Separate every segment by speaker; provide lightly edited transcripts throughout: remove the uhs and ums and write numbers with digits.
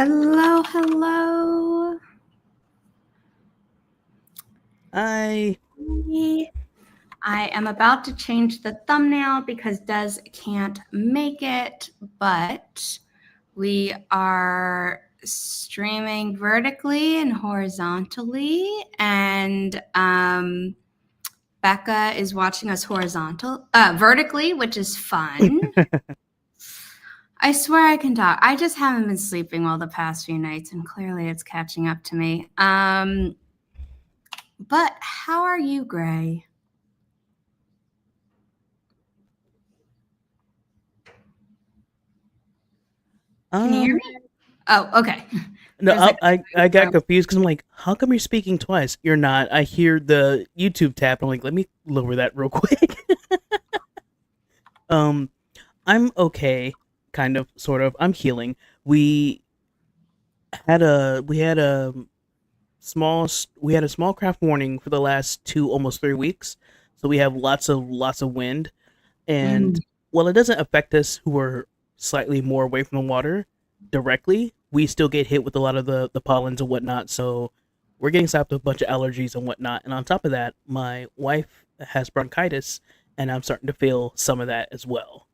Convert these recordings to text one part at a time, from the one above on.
Speaker 1: Hello, hello.
Speaker 2: I
Speaker 1: I am about to change the thumbnail because Des can't make it, but we are streaming vertically and horizontally, and Becca is watching us vertically, which is fun. I swear I can talk. I just haven't been sleeping well the past few nights, and clearly it's catching up to me. But how are you, Gray? Can you hear me? Oh, okay.
Speaker 2: no, I got confused because I'm like, how come you're speaking twice? You're not. I hear the YouTube tap. I'm like, let me lower that real quick. um, I'm okay, kind of, sort of. I'm healing. We we had a small craft warning for the last 2 almost 3 weeks, so we have lots of wind, and
Speaker 1: Mm.
Speaker 2: while it doesn't affect us who are slightly more away from the water directly, we still get hit with a lot of the pollens and whatnot. So we're getting slapped with a bunch of allergies and whatnot. And on top of that, my wife has bronchitis, and I'm starting to feel some of that as well.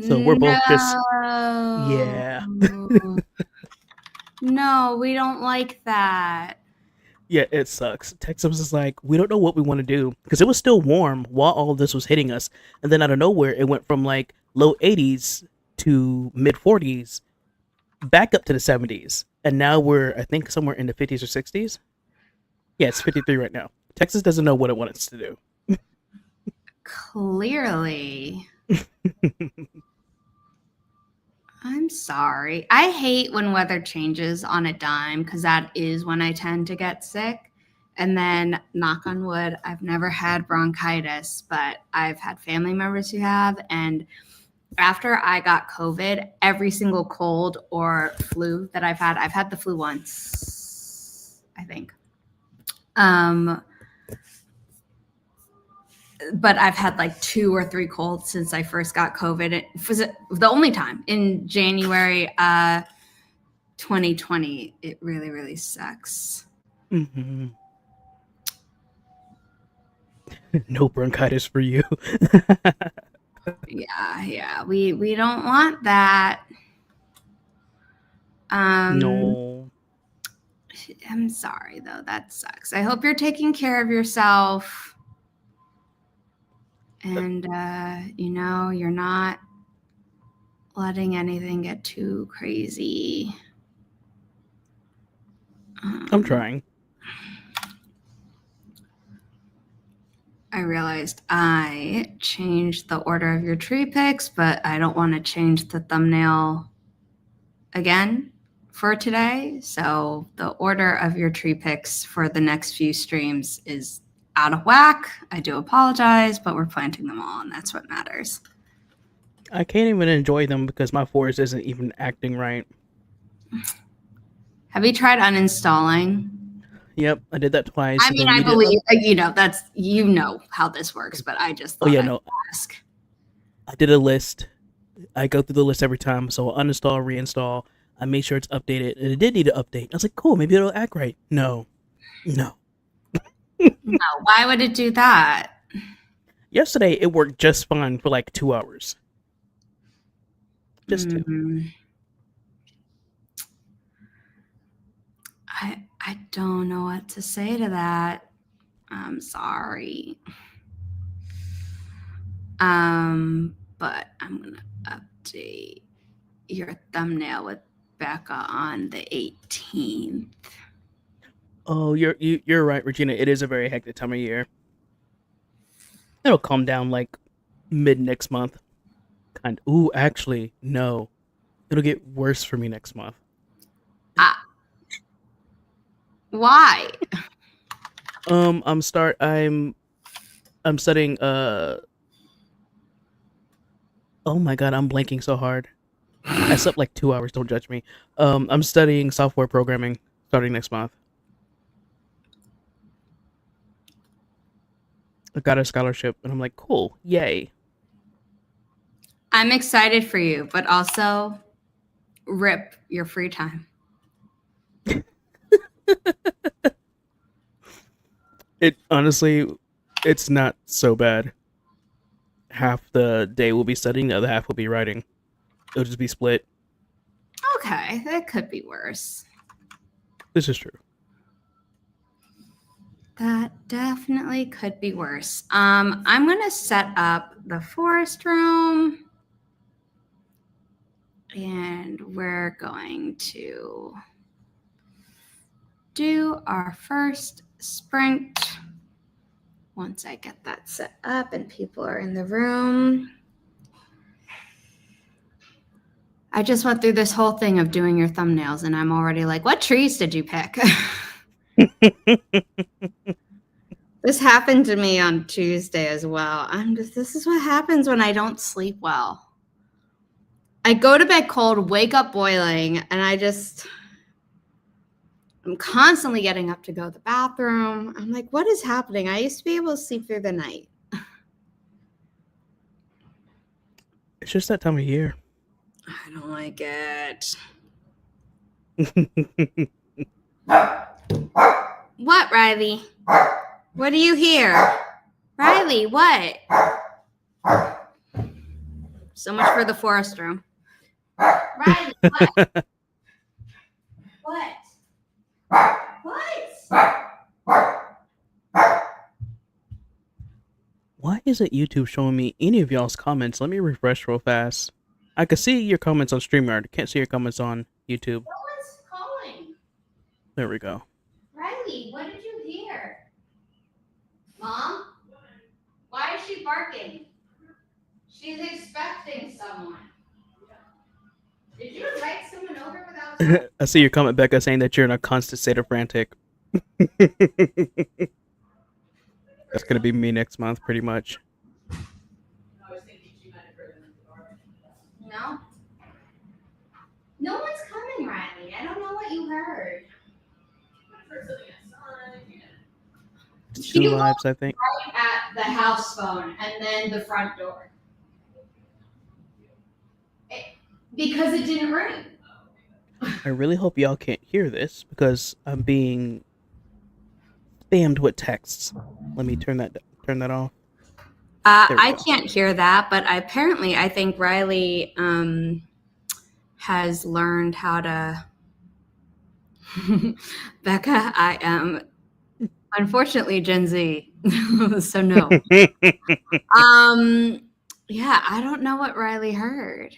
Speaker 2: So we're both just
Speaker 1: No.
Speaker 2: yeah.
Speaker 1: No, we don't like that.
Speaker 2: Yeah, it sucks. Texas is like, we don't know what we want to do because it was still warm while all of this was hitting us, and then out of nowhere, it went from like low 80s to mid 40s, back up to the 70s, and now we're I think somewhere in the 50s or 60s. Yeah, it's 53 right now. Texas doesn't know what it wants to do.
Speaker 1: Clearly. I'm sorry. I hate when weather changes on a dime because that is when I tend to get sick. And then, knock on wood, I've never had bronchitis, but I've had family members who have. And after I got COVID, every single cold or flu that I've had the flu once, I think. But I've had like 2 or 3 colds since I first got COVID. It was the only time in January 2020. It really, really sucks.
Speaker 2: Mm-hmm. No bronchitis for you.
Speaker 1: Yeah. We don't want that.
Speaker 2: No.
Speaker 1: I'm sorry though. That sucks. I hope you're taking care of yourself. And you're not letting anything get too crazy.
Speaker 2: I'm trying.
Speaker 1: I realized I changed the order of your tree picks, but I don't want to change the thumbnail again for today. So the order of your tree picks for the next few streams is out of whack. I do apologize, but we're planting them all, and that's what matters.
Speaker 2: I can't even enjoy them because my forest isn't even acting right.
Speaker 1: Have you tried uninstalling?
Speaker 2: Yep, I did that twice.
Speaker 1: I
Speaker 2: And
Speaker 1: mean,
Speaker 2: then
Speaker 1: I
Speaker 2: we did.
Speaker 1: believe that's how this works, but I just
Speaker 2: Oh
Speaker 1: thought
Speaker 2: yeah,
Speaker 1: I'd
Speaker 2: no,
Speaker 1: ask.
Speaker 2: I did a list. I go through the list every time. So I'll uninstall, reinstall. I made sure it's updated, and it did need to update. I was like, cool, maybe it'll act right. No, no.
Speaker 1: No, why would it do that?
Speaker 2: Yesterday it worked just fine for like 2 hours. Just two.
Speaker 1: Mm, I don't know what to say to that. I'm sorry. But I'm gonna update your thumbnail with Becca on the 18th.
Speaker 2: Oh, you're right, Regina. It is a very hectic time of year. It'll calm down like mid next month. Kind. Ooh, actually, no. It'll get worse for me next month.
Speaker 1: Uh, why?
Speaker 2: I'm start. I'm studying. Oh my god, I'm blanking so hard. I slept like 2 hours. Don't judge me. I'm studying software programming starting next month. I got a scholarship, and I'm like, cool, yay.
Speaker 1: I'm excited for you, but also rip your free time.
Speaker 2: It honestly, it's not so bad. Half the day will be studying, the other half will be writing. It'll just be split.
Speaker 1: Okay, that could be worse.
Speaker 2: This is true.
Speaker 1: That definitely could be worse. I'm gonna set up the forest room, and we're going to do our first sprint once I get that set up and people are in the room. I just went through this whole thing of doing your thumbnails, and I'm already like, what trees did you pick? This happened to me on Tuesday as well. This is what happens when I don't sleep well. I go to bed cold, wake up boiling, and I'm constantly getting up to go to the bathroom. I'm like, what is happening? I used to be able to sleep through the night.
Speaker 2: It's just that time of year.
Speaker 1: I don't like it. What, Riley? What do you hear? Riley, what? So much for the forest room. Riley, what?
Speaker 2: Why isn't YouTube showing me any of y'all's comments? Let me refresh real fast. I can see your comments on StreamYard. I can't see your comments on YouTube.
Speaker 1: No one's calling.
Speaker 2: There we go.
Speaker 1: Riley, what did you hear? Mom? Why is she barking? She's expecting someone. Did you invite someone over without
Speaker 2: I see your comment, Becca, saying that you're in a constant state of frantic. That's gonna be me next month, pretty much.
Speaker 1: No? No one's coming, Riley. I don't know what you heard.
Speaker 2: Two lives, I think.
Speaker 1: Right at the house phone and then the front door. Because it didn't ring.
Speaker 2: I really hope y'all can't hear this because I'm being spammed with texts. Let me turn that off.
Speaker 1: I can't hear that, but I think Riley has learned how to. Becca, I am unfortunately Gen Z, so no. Yeah, I don't know what Riley heard.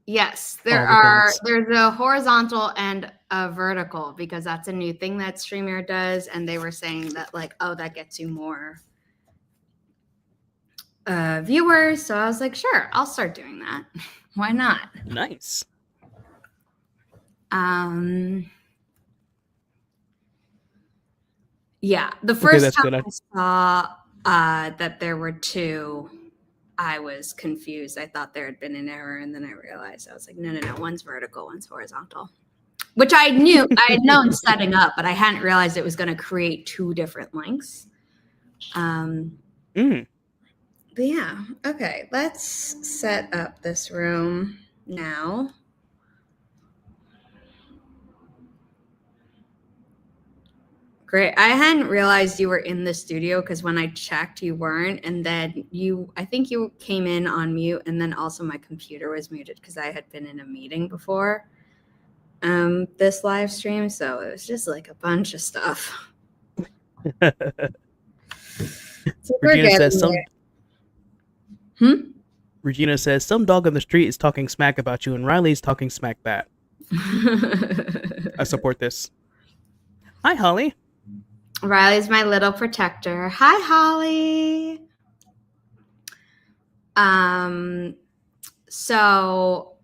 Speaker 1: Yes, there's a horizontal and a vertical because that's a new thing that StreamYard does, and they were saying that like, oh, that gets you more viewers. So I was like, sure, I'll start doing that. Why not?
Speaker 2: Nice.
Speaker 1: Yeah, the first
Speaker 2: time
Speaker 1: I saw that there were two, I was confused. I thought there had been an error, and then I realized I was like, no, one's vertical, one's horizontal, which I knew I had known setting up, but I hadn't realized it was going to create two different links. But yeah, okay, let's set up this room now. Great. I hadn't realized you were in the studio because when I checked, you weren't. And then I think you came in on mute. And then also my computer was muted because I had been in a meeting before this live stream. So it was just like a bunch of stuff. So
Speaker 2: Regina says some dog on the street is talking smack about you and Riley's talking smack back. I support this. Hi, Holly.
Speaker 1: Riley's my little protector. Hi, Holly. So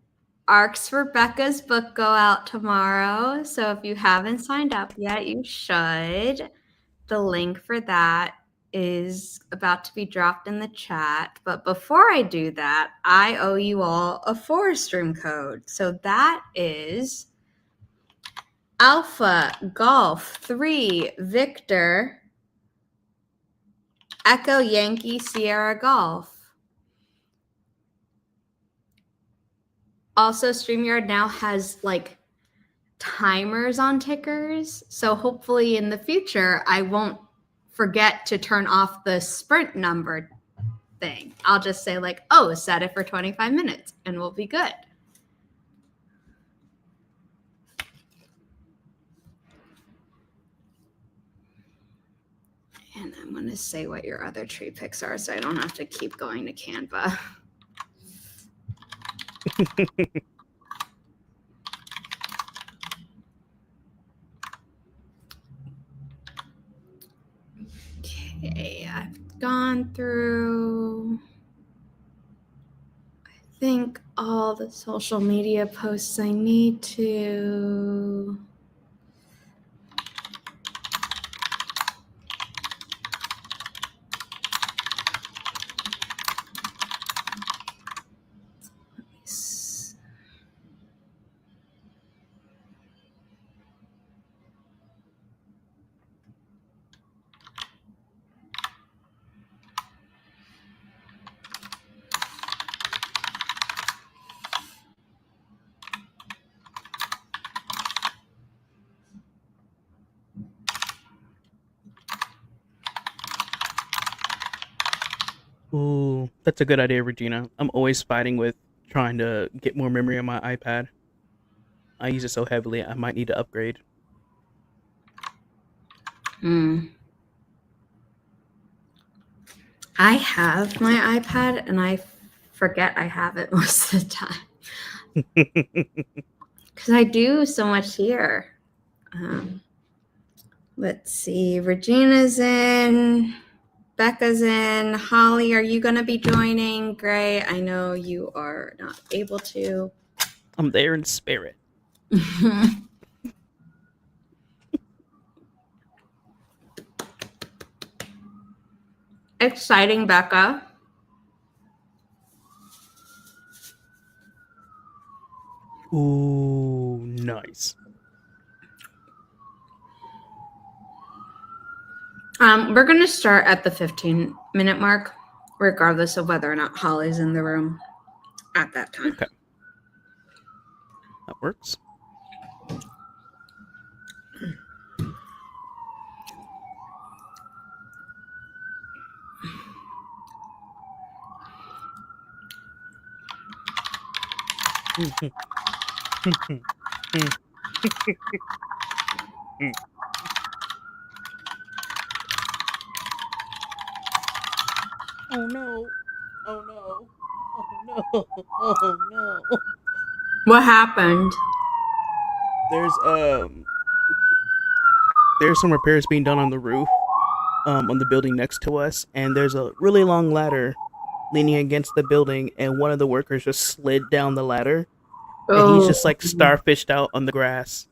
Speaker 1: ARCs for Becca's book go out tomorrow. So if you haven't signed up yet, you should. The link for that is about to be dropped in the chat. But before I do that, I owe you all a forest room code. So that is Alpha Golf 3 Victor Echo Yankee Sierra Golf. Also, StreamYard now has like timers on tickers. So hopefully in the future, I won't forget to turn off the sprint number thing. I'll just say like, oh, set it for 25 minutes and we'll be good. And I'm going to say what your other tree picks are so I don't have to keep going to Canva. Okay, I've gone through, I think, all the social media posts I need to.
Speaker 2: Ooh, that's a good idea, Regina. I'm always fighting with trying to get more memory on my iPad. I use it so heavily, I might need to upgrade.
Speaker 1: I have my iPad and I forget I have it most of the time because I do so much here. Let's see. Regina's in. Becca's in. Holly, are you going to be joining? Gray, I know you are not able to.
Speaker 2: I'm there in spirit.
Speaker 1: Exciting, Becca.
Speaker 2: Ooh, nice.
Speaker 1: We're going to start at the 15-minute mark, regardless of whether or not Holly's in the room at that time.
Speaker 2: Okay. That works. Oh no. Oh no. Oh no. Oh no.
Speaker 1: What happened?
Speaker 2: There's some repairs being done on the roof, on the building next to us, and there's a really long ladder leaning against the building, and one of the workers just slid down the ladder, and he's just like starfished out on the grass.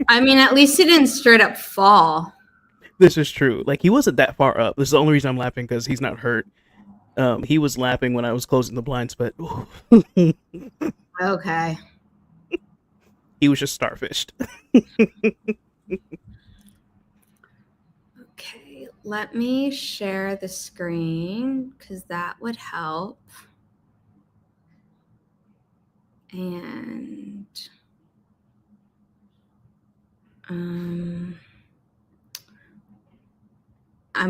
Speaker 1: I mean, at least he didn't straight up fall.
Speaker 2: This is true. Like, he wasn't that far up. This is the only reason I'm laughing, because he's not hurt. He was laughing when I was closing the blinds, but
Speaker 1: Okay.
Speaker 2: he was just starfished.
Speaker 1: Okay, let me share the screen because that would help. And I'm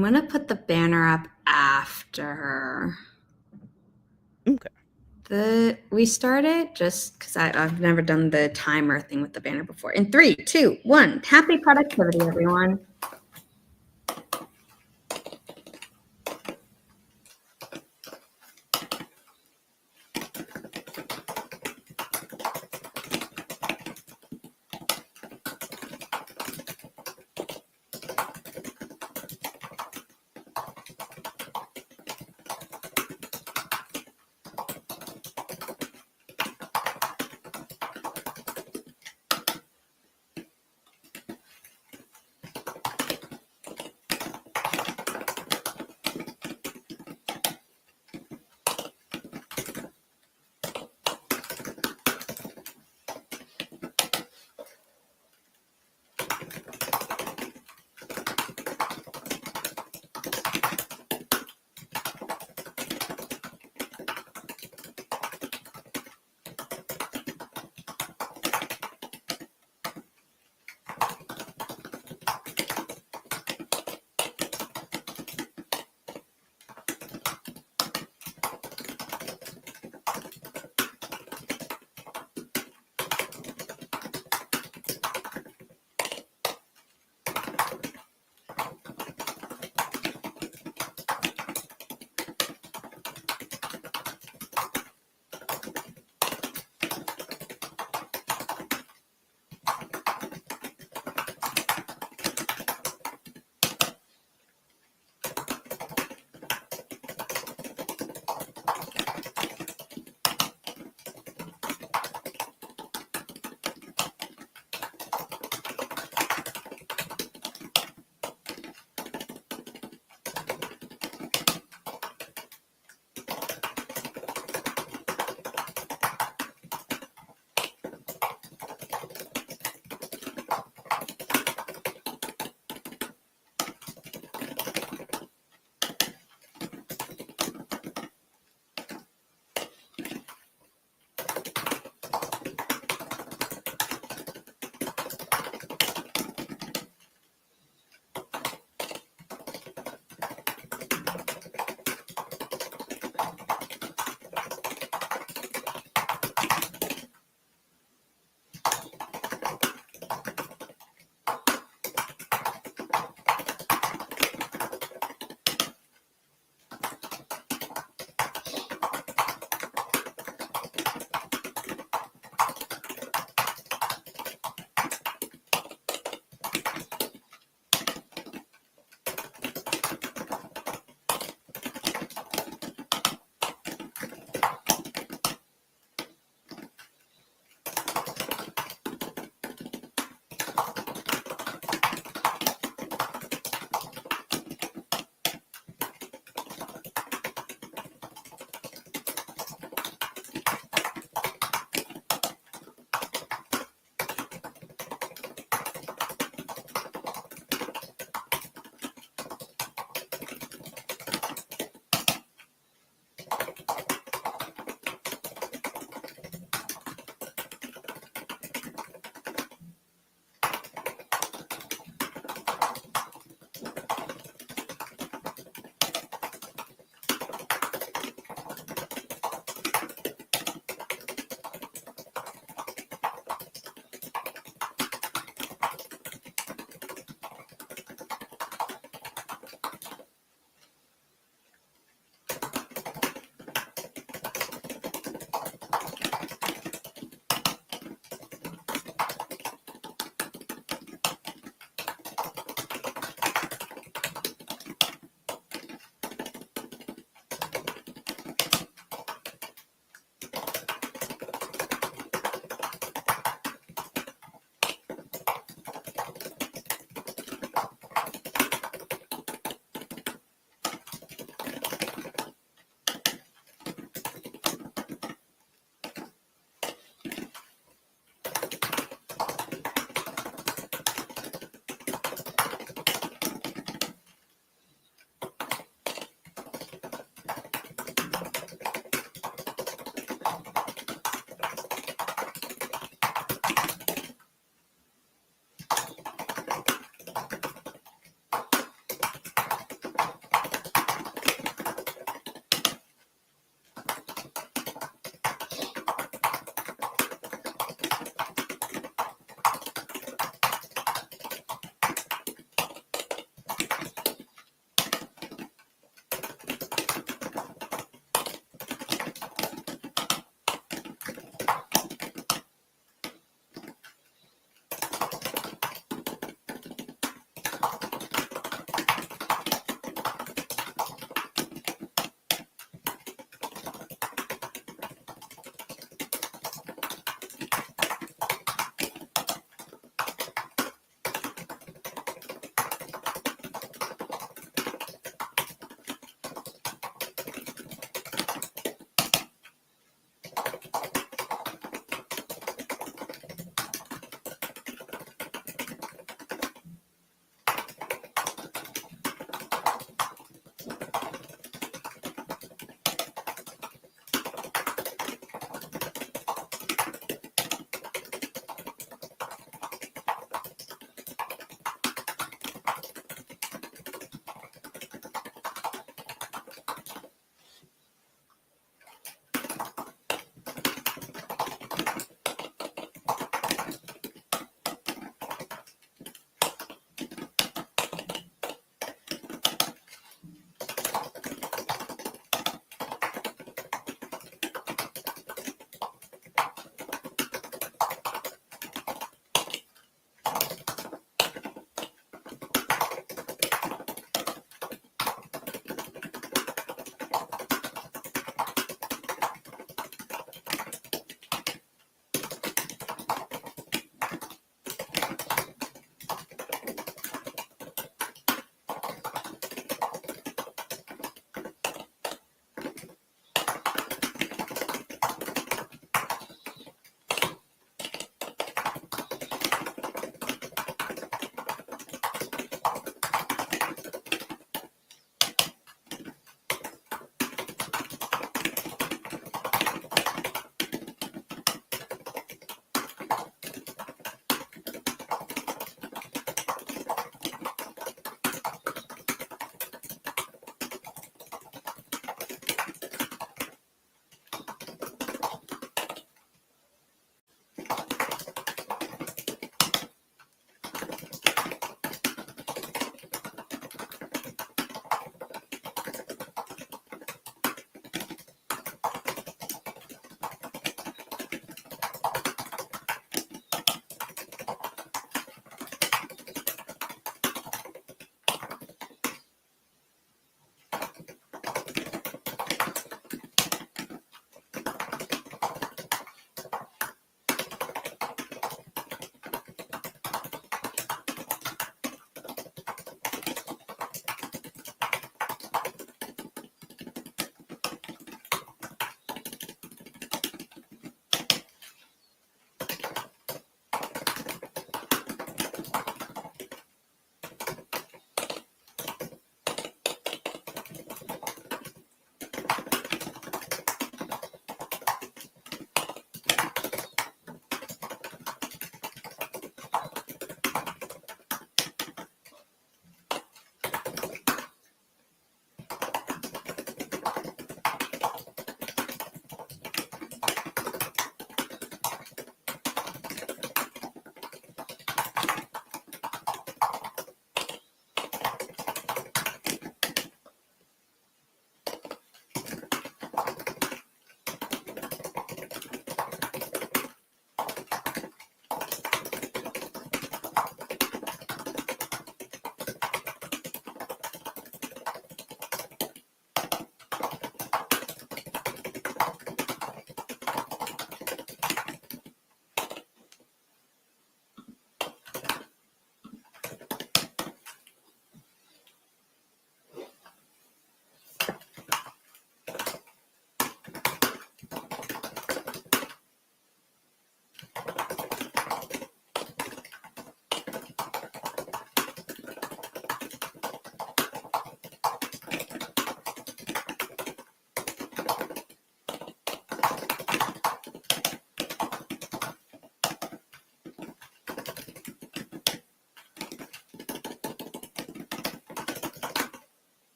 Speaker 1: going to put the banner up after.
Speaker 2: Okay.
Speaker 1: We started just because I've never done the timer thing with the banner before. In 3, 2, 1. Happy productivity, everyone.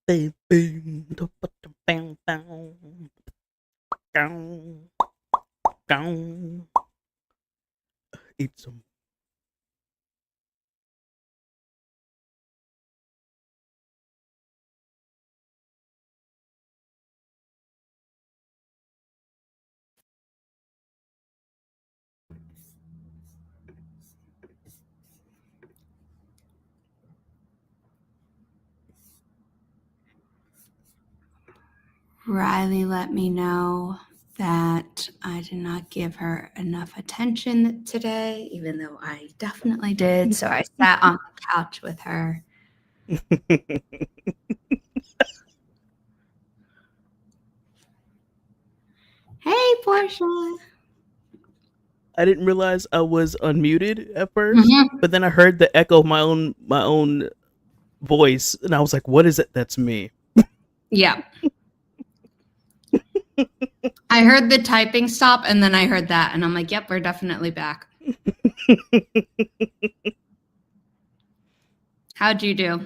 Speaker 2: Boom, boom, bam, bam, bam, bam. Eat some.
Speaker 1: Riley let me know that I did not give her enough attention today, even though I definitely did. So I sat on the couch with her. Hey, Portia.
Speaker 2: I didn't realize I was unmuted at first,
Speaker 1: Mhm.
Speaker 2: but then I heard the echo of my own voice, and I was like, "What is it? That's me."
Speaker 1: Yeah. I heard the typing stop and then I heard that and I'm like, yep, we're definitely back. How'd you do?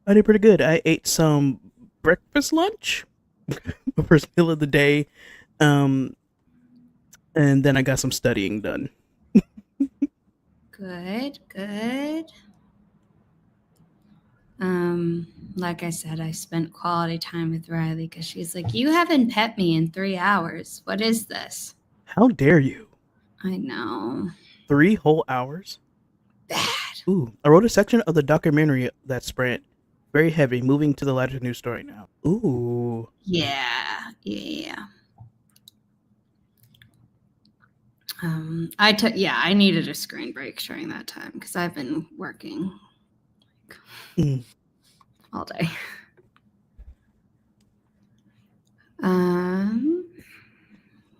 Speaker 2: I did pretty good. I ate some breakfast lunch, my first meal of the day, um, and then I got some studying done.
Speaker 1: Good, good. Like I said, I spent quality time with Riley because she's like, you haven't pet me in 3 hours. What is this?
Speaker 2: How dare you?
Speaker 1: I know.
Speaker 2: 3 whole hours?
Speaker 1: Bad.
Speaker 2: Ooh, I wrote a section of the documentary that spread. Very heavy, moving to the lighter news story now. Ooh.
Speaker 1: Yeah, yeah. I needed a screen break during that time because I've been working all day.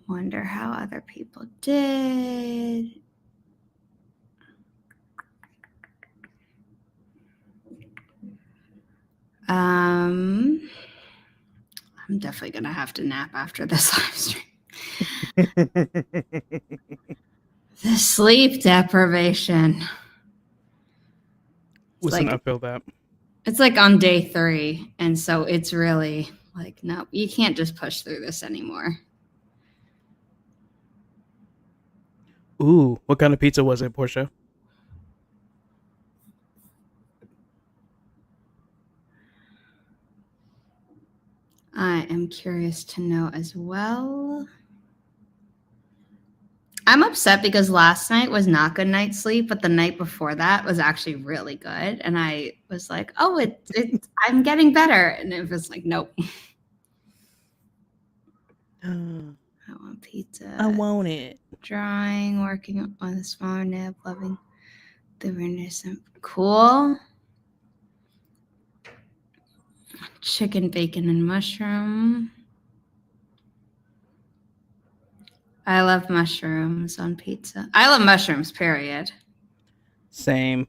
Speaker 1: Wonder how other people did. I'm definitely gonna have to nap after this live stream. The sleep deprivation.
Speaker 2: Listen, I feel that.
Speaker 1: It's like on day 3, and so it's really like, no, you can't just push through this anymore.
Speaker 2: Ooh, what kind of pizza was it, Portia?
Speaker 1: I am curious to know as well. I'm upset because last night was not good night's sleep, but the night before that was actually really good. And I was like, oh, I'm getting better. And it was like, nope. I want pizza.
Speaker 2: I want it.
Speaker 1: Drawing, working on the smaller nib, loving the reminiscent. Cool. Chicken, bacon, and mushroom. I love mushrooms on pizza. I love mushrooms, period.
Speaker 2: Same.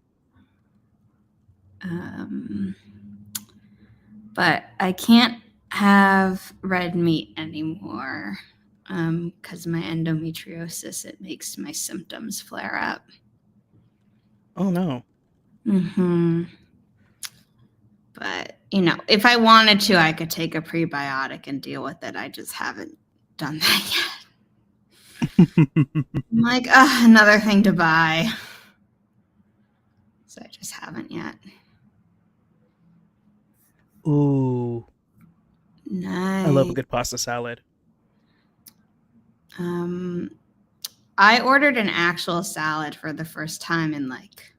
Speaker 1: But I can't have red meat anymore because my endometriosis, it makes my symptoms flare up.
Speaker 2: Oh no.
Speaker 1: But, if I wanted to, I could take a prebiotic and deal with it. I just haven't done that yet. I'm like, another thing to buy. So I just haven't yet.
Speaker 2: Ooh.
Speaker 1: Nice.
Speaker 2: I love a good pasta salad.
Speaker 1: I ordered an actual salad for the first time in like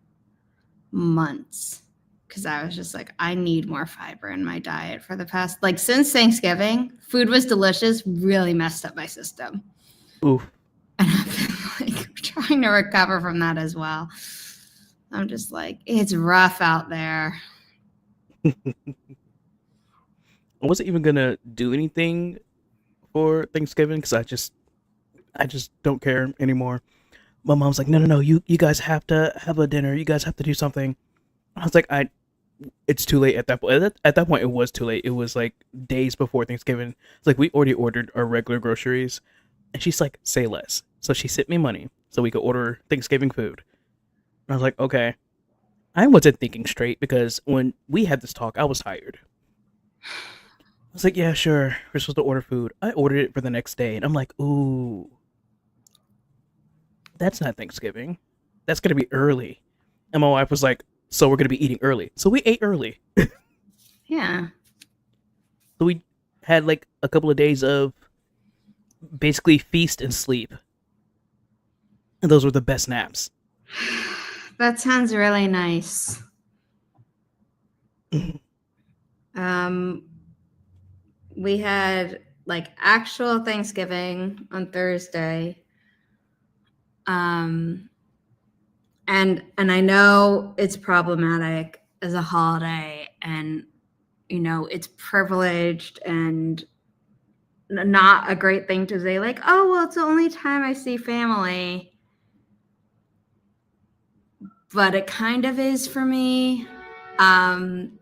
Speaker 1: months because I was just like, I need more fiber in my diet for the past, like since Thanksgiving. Food was delicious, really messed up my system.
Speaker 2: Oof.
Speaker 1: And I've been like trying to recover from that as well. I'm just like, it's rough out there.
Speaker 2: I wasn't even gonna do anything for Thanksgiving because I just don't care anymore. My mom's like, no, you guys have to have a dinner. You guys have to do something. I was like, it's too late at that point. At that point, it was too late. It was like days before Thanksgiving. It's like we already ordered our regular groceries, and she's like, say less. So she sent me money so we could order Thanksgiving food. And I was like, okay. I wasn't thinking straight because when we had this talk, I was tired. I was like, yeah, sure. We're supposed to order food. I ordered it for the next day, and I'm like, ooh, that's not Thanksgiving. That's gonna be early. And my wife was like, so we're gonna be eating early. So we ate early.
Speaker 1: Yeah.
Speaker 2: So we had like a couple of days of basically feast and sleep, and those were the best naps.
Speaker 1: That sounds really nice. Um, we had like actual Thanksgiving on Thursday. Um, and I know it's problematic as a holiday, and it's privileged and not a great thing to say, like, oh well, it's the only time I see family. But it kind of is for me. Um,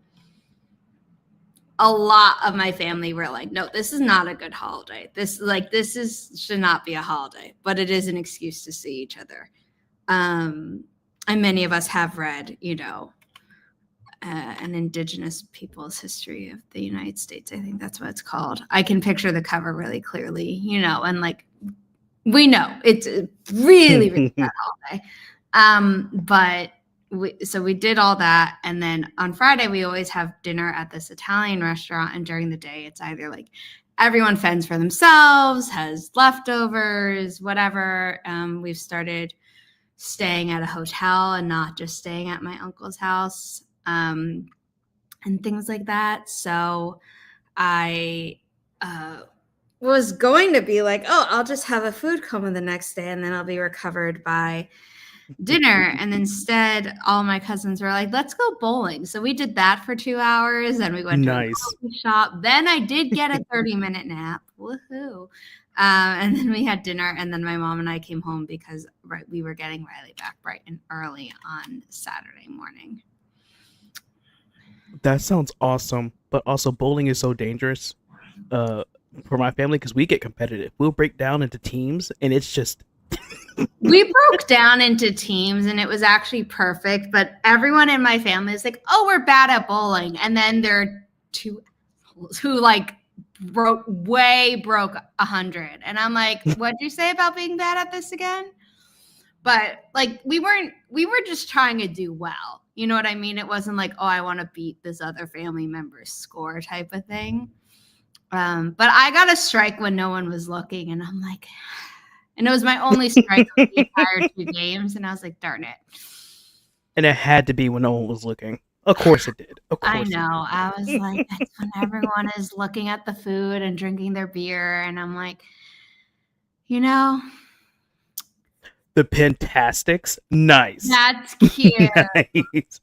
Speaker 1: a lot of my family were like, no, this is not a good holiday. This should not be a holiday, but it is an excuse to see each other. And many of us have read, an Indigenous Peoples History of the United States. I think that's what it's called. I can picture the cover really clearly, and like we know it's a really, really bad holiday. But we did all that, and then on Friday we always have dinner at this Italian restaurant, and during the day it's either like everyone fends for themselves, has leftovers, whatever. We've started staying at a hotel and not just staying at my uncle's house, and things like that. So I was going to be like, oh, I'll just have a food coma the next day and then I'll be recovered by dinner. And instead, all my cousins were like, let's go bowling. So we did that for 2 hours and we went to a
Speaker 2: Nice.
Speaker 1: coffee shop. Then I did get a 30-minute nap. Woohoo. And then we had dinner, and then my mom and I came home because we were getting Riley back bright and early on Saturday morning.
Speaker 2: That sounds awesome, but also bowling is so dangerous for my family because we get competitive. We'll break down into teams, and it's just
Speaker 1: We broke down into teams, and it was actually perfect. But everyone in my family is like, "Oh, we're bad at bowling," and then there are two who like broke 100, and I'm like, "What'd you say about being bad at this again?" But like we were just trying to do well. You know what I mean? It wasn't like, oh, I want to beat this other family member's score type of thing. But I got a strike when no one was looking, and I'm like, and it was my only strike of the entire 2 games, and I was like, darn it.
Speaker 2: and it had to be when no one was looking. Of course it did. Of course.
Speaker 1: I know. I was like, that's when everyone is looking at the food and drinking their beer, and I'm like,
Speaker 2: The Pentastics, nice.
Speaker 1: that's cute.
Speaker 2: Nice.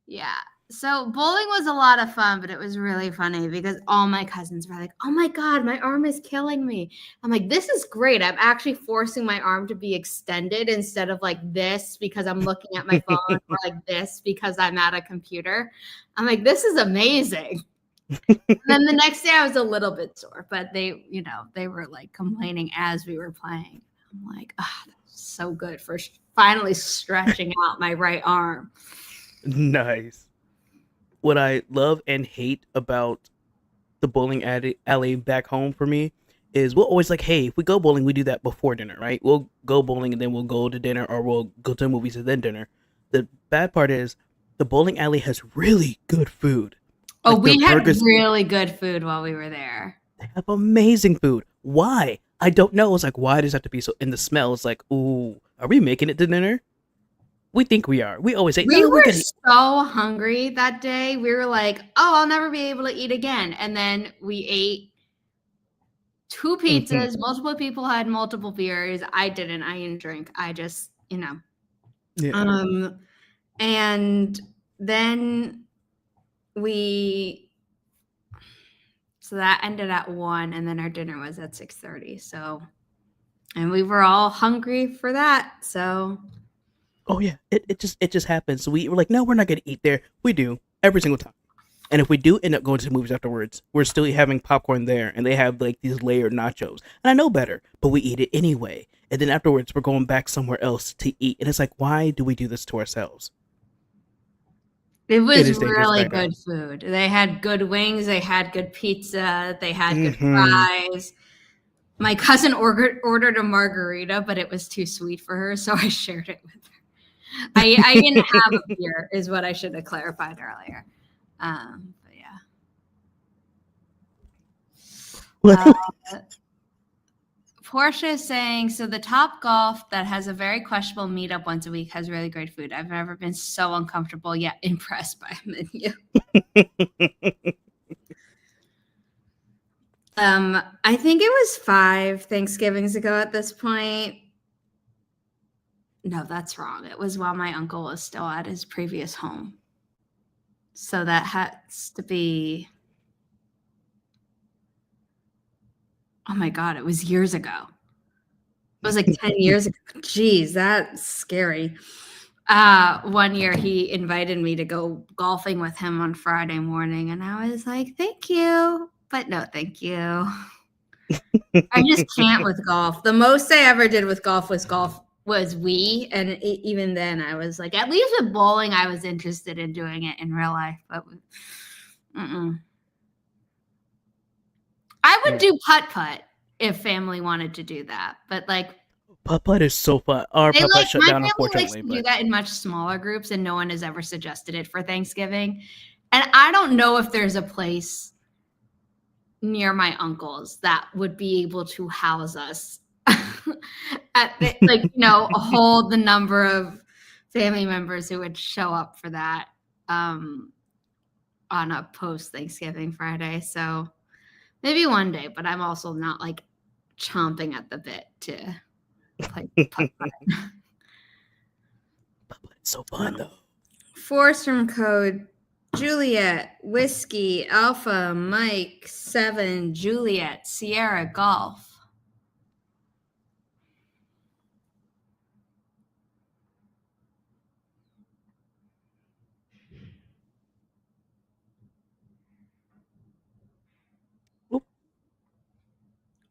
Speaker 1: Yeah. So bowling was a lot of fun, but it was really funny because all my cousins were like, oh my God, my arm is killing me. I'm like, this is great. I'm actually forcing my arm to be extended instead of like this because I'm looking at my phone, or like this because I'm at a computer. I'm like, this is amazing. And then the next day I was a little bit sore, but they were like complaining as we were playing. I'm like, oh, that's so good for finally stretching out my right arm.
Speaker 2: Nice. What I love and hate about the bowling alley back home for me is we'll always like, hey, if we go bowling, we do that before dinner, right? We'll go bowling and then we'll go to dinner, or we'll go to the movies and then dinner. The bad part is the bowling alley has really good food.
Speaker 1: Oh,
Speaker 2: Like
Speaker 1: we
Speaker 2: the
Speaker 1: had
Speaker 2: burgers,
Speaker 1: really good food while we were there.
Speaker 2: they have amazing food. Why? I don't know. It's like, why does it have to be so? And the smell is like, ooh, are we making it to dinner? We think we are. We always say,
Speaker 1: We
Speaker 2: no, we're
Speaker 1: were
Speaker 2: gonna.
Speaker 1: so hungry that day. We were like, oh, I'll never be able to eat again. And then we ate 2 pizzas. Multiple people had multiple beers. I didn't. I didn't drink. I just,
Speaker 2: Yeah.
Speaker 1: and then so that ended at 1, and then our dinner was at 6:30. So, and we were all hungry for that. So
Speaker 2: Oh yeah. It just happens. So we were like, no, we're not gonna eat there. We do every single time. And if we do end up going to the movies afterwards, we're still having popcorn there, and they have like these layered nachos. And I know better, but we eat it anyway. And then afterwards, we're going back somewhere else to eat. And it's like, why do we do this to ourselves?
Speaker 1: It was
Speaker 2: is dangerous
Speaker 1: really
Speaker 2: right now.
Speaker 1: good food. They had good wings, they had good pizza, they had good
Speaker 2: Mm-hmm.
Speaker 1: fries. My cousin ordered a margarita, but it was too sweet for her, so I shared it with her. I didn't have a beer, is what I should have clarified earlier. But yeah. Portia is saying, so the Top Golf that has a very questionable meetup once a week has really great food. I've never been so uncomfortable yet impressed by a menu. I think it was 5 Thanksgivings ago at this point. No, that's wrong. It was while my uncle was still at his previous home. So that has to be, oh my God, it was years ago. It was like 10 years ago. Jeez, that's scary. One year he invited me to go golfing with him on Friday morning, and I was like, thank you, but no, thank you. I just can't with golf. The most I ever did with golf was Wii, and even then I was like, at least with bowling, I was interested in doing it in real life, but I would do putt-putt if family wanted to do that, but like
Speaker 2: Putt-putt is so fun. Our putt-putt shut
Speaker 1: my
Speaker 2: down,
Speaker 1: family likes
Speaker 2: unfortunately.
Speaker 1: to do
Speaker 2: But
Speaker 1: that in much smaller groups, and no one has ever suggested it for Thanksgiving. And I don't know if there's a place near my uncle's that would be able to house us hold the number of family members who would show up for that on a post Thanksgiving Friday. So maybe one day, but I'm also not like chomping at the bit to play putt-putt.
Speaker 2: Putt-putt is so fun, though.
Speaker 1: Force from code Juliet, Whiskey, Alpha, Mike, 7, Juliet, Sierra, Golf.
Speaker 2: Oop.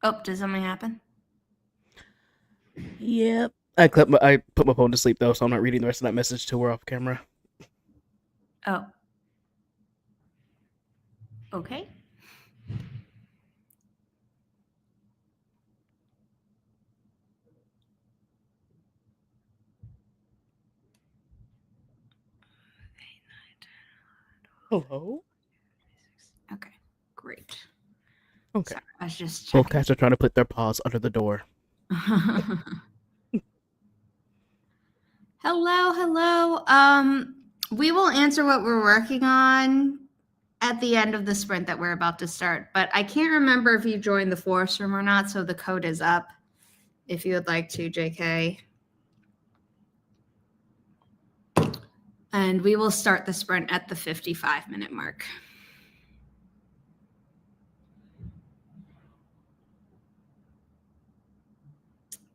Speaker 1: Oh, did something happen?
Speaker 2: Yep. I put my phone to sleep, though, so I'm not reading the rest of that message till we're off camera.
Speaker 1: Oh. Okay.
Speaker 2: Hello?
Speaker 1: Okay, great.
Speaker 2: Okay.
Speaker 1: Sorry, I was just
Speaker 2: Both
Speaker 1: checking.
Speaker 2: cats are trying to put their paws under the door.
Speaker 1: Hello. We will answer what we're working on at the end of the sprint that we're about to start, but I can't remember if you joined the forest room or not, so the code is up if you would like to, JK. And we will start the sprint at the 55-minute mark.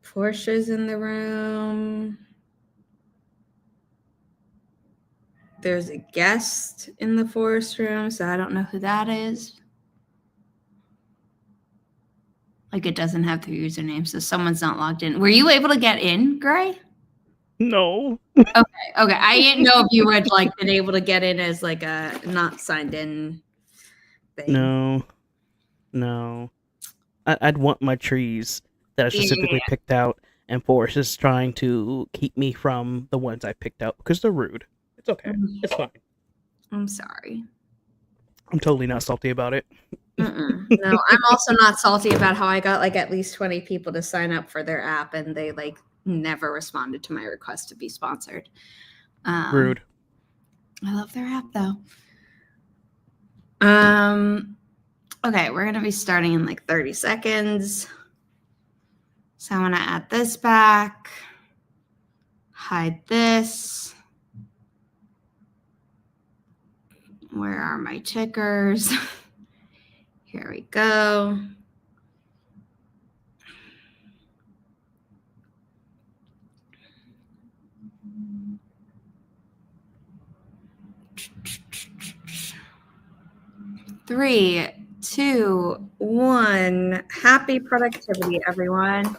Speaker 1: Portia's in the room. There's a guest in the forest room, so I don't know who that is. Like, it doesn't have their username, so someone's not logged in. Were you able to get in, Gray?
Speaker 2: No.
Speaker 1: Okay. I didn't know if you had like been able to get in as like a not signed in thing.
Speaker 2: No. I'd want my trees that I
Speaker 1: Yeah.
Speaker 2: specifically picked out, and Forrest is trying to keep me from the ones I picked out because they're rude. It's okay. It's fine.
Speaker 1: I'm sorry.
Speaker 2: I'm totally not salty about it.
Speaker 1: No, I'm also not salty about how I got like at least 20 people to sign up for their app and they like never responded to my request to be sponsored.
Speaker 2: Rude.
Speaker 1: I love their app though. Okay, we're gonna be starting in like 30 seconds. So I'm gonna add this back, hide this. Where are my tickers? Here we go. Three, two, one. Happy productivity, everyone.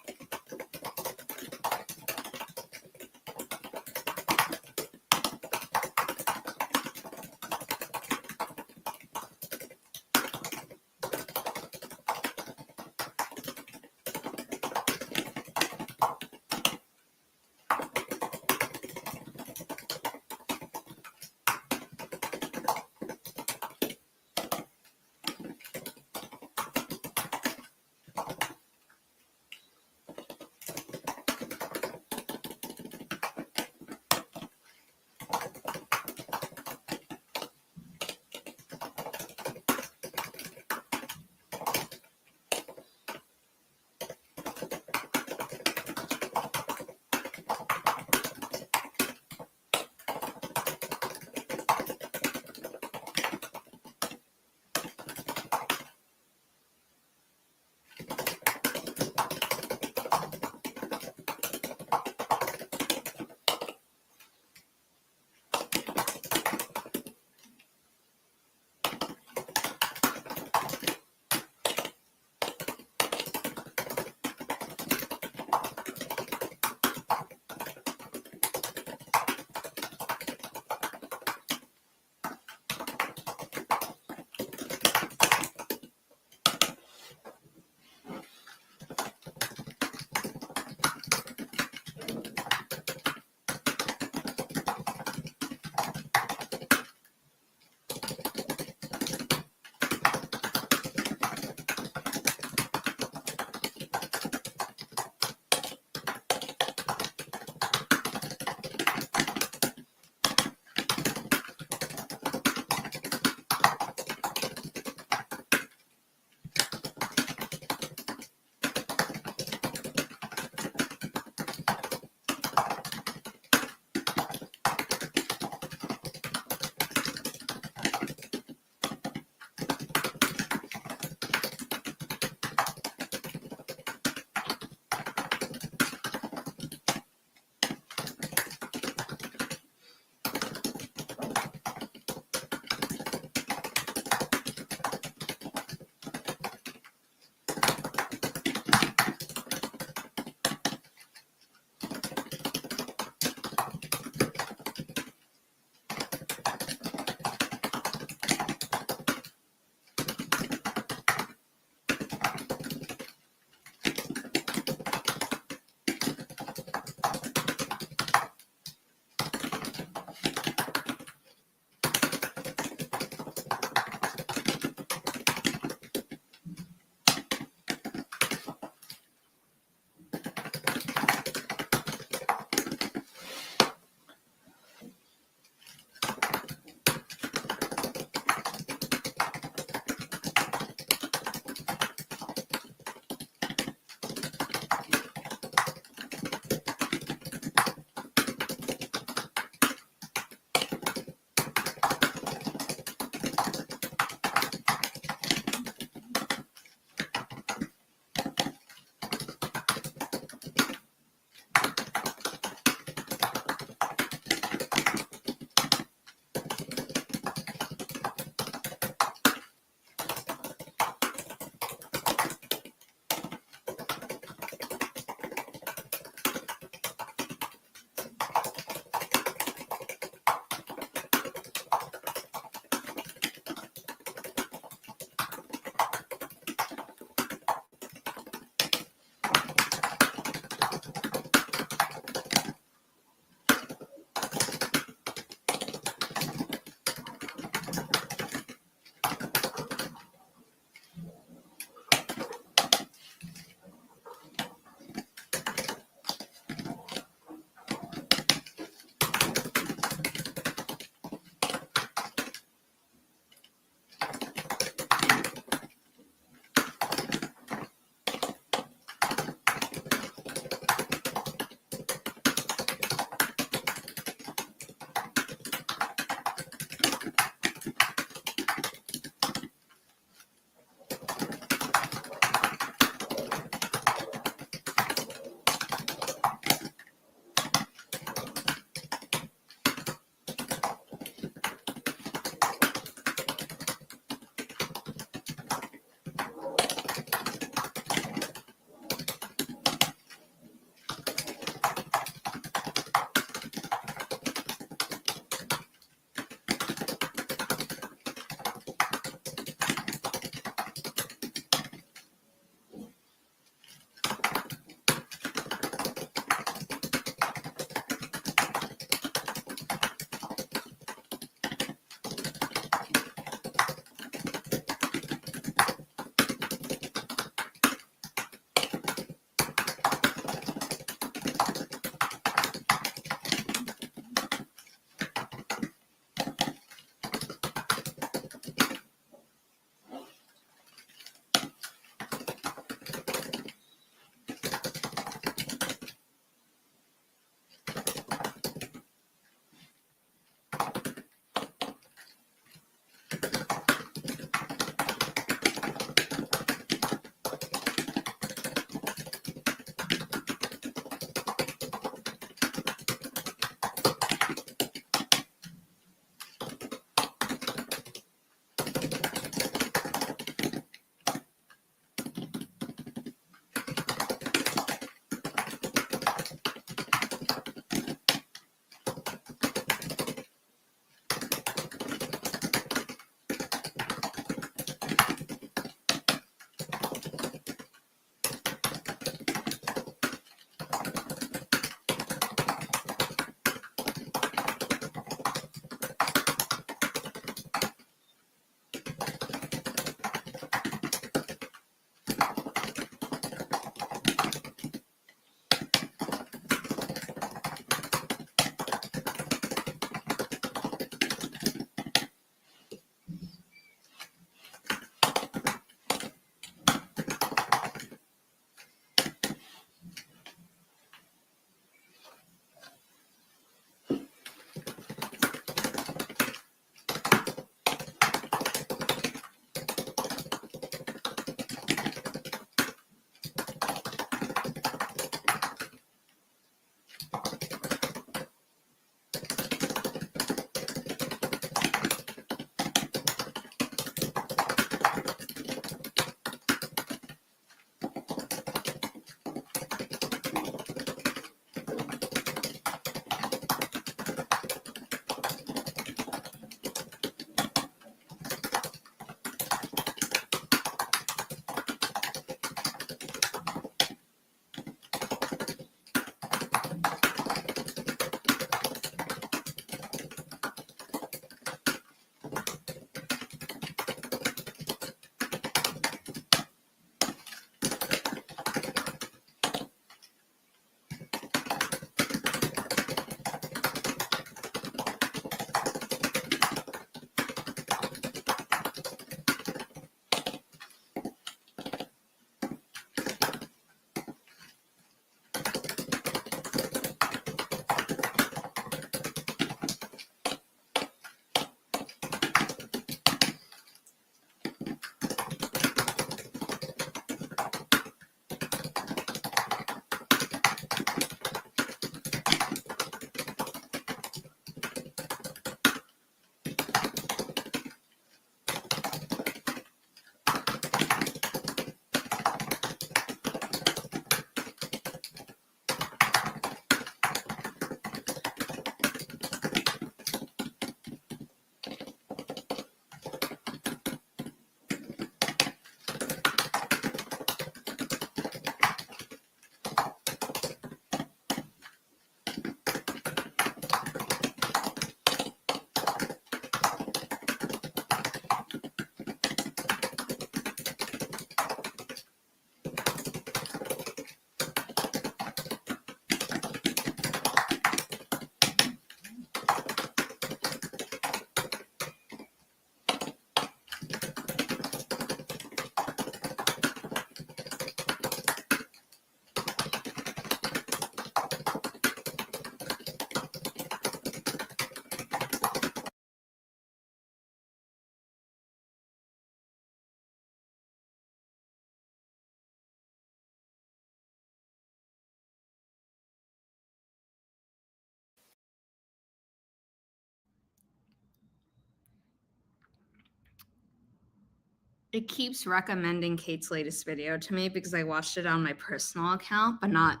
Speaker 1: It keeps recommending Kate's latest video to me because I watched it on my personal account, but not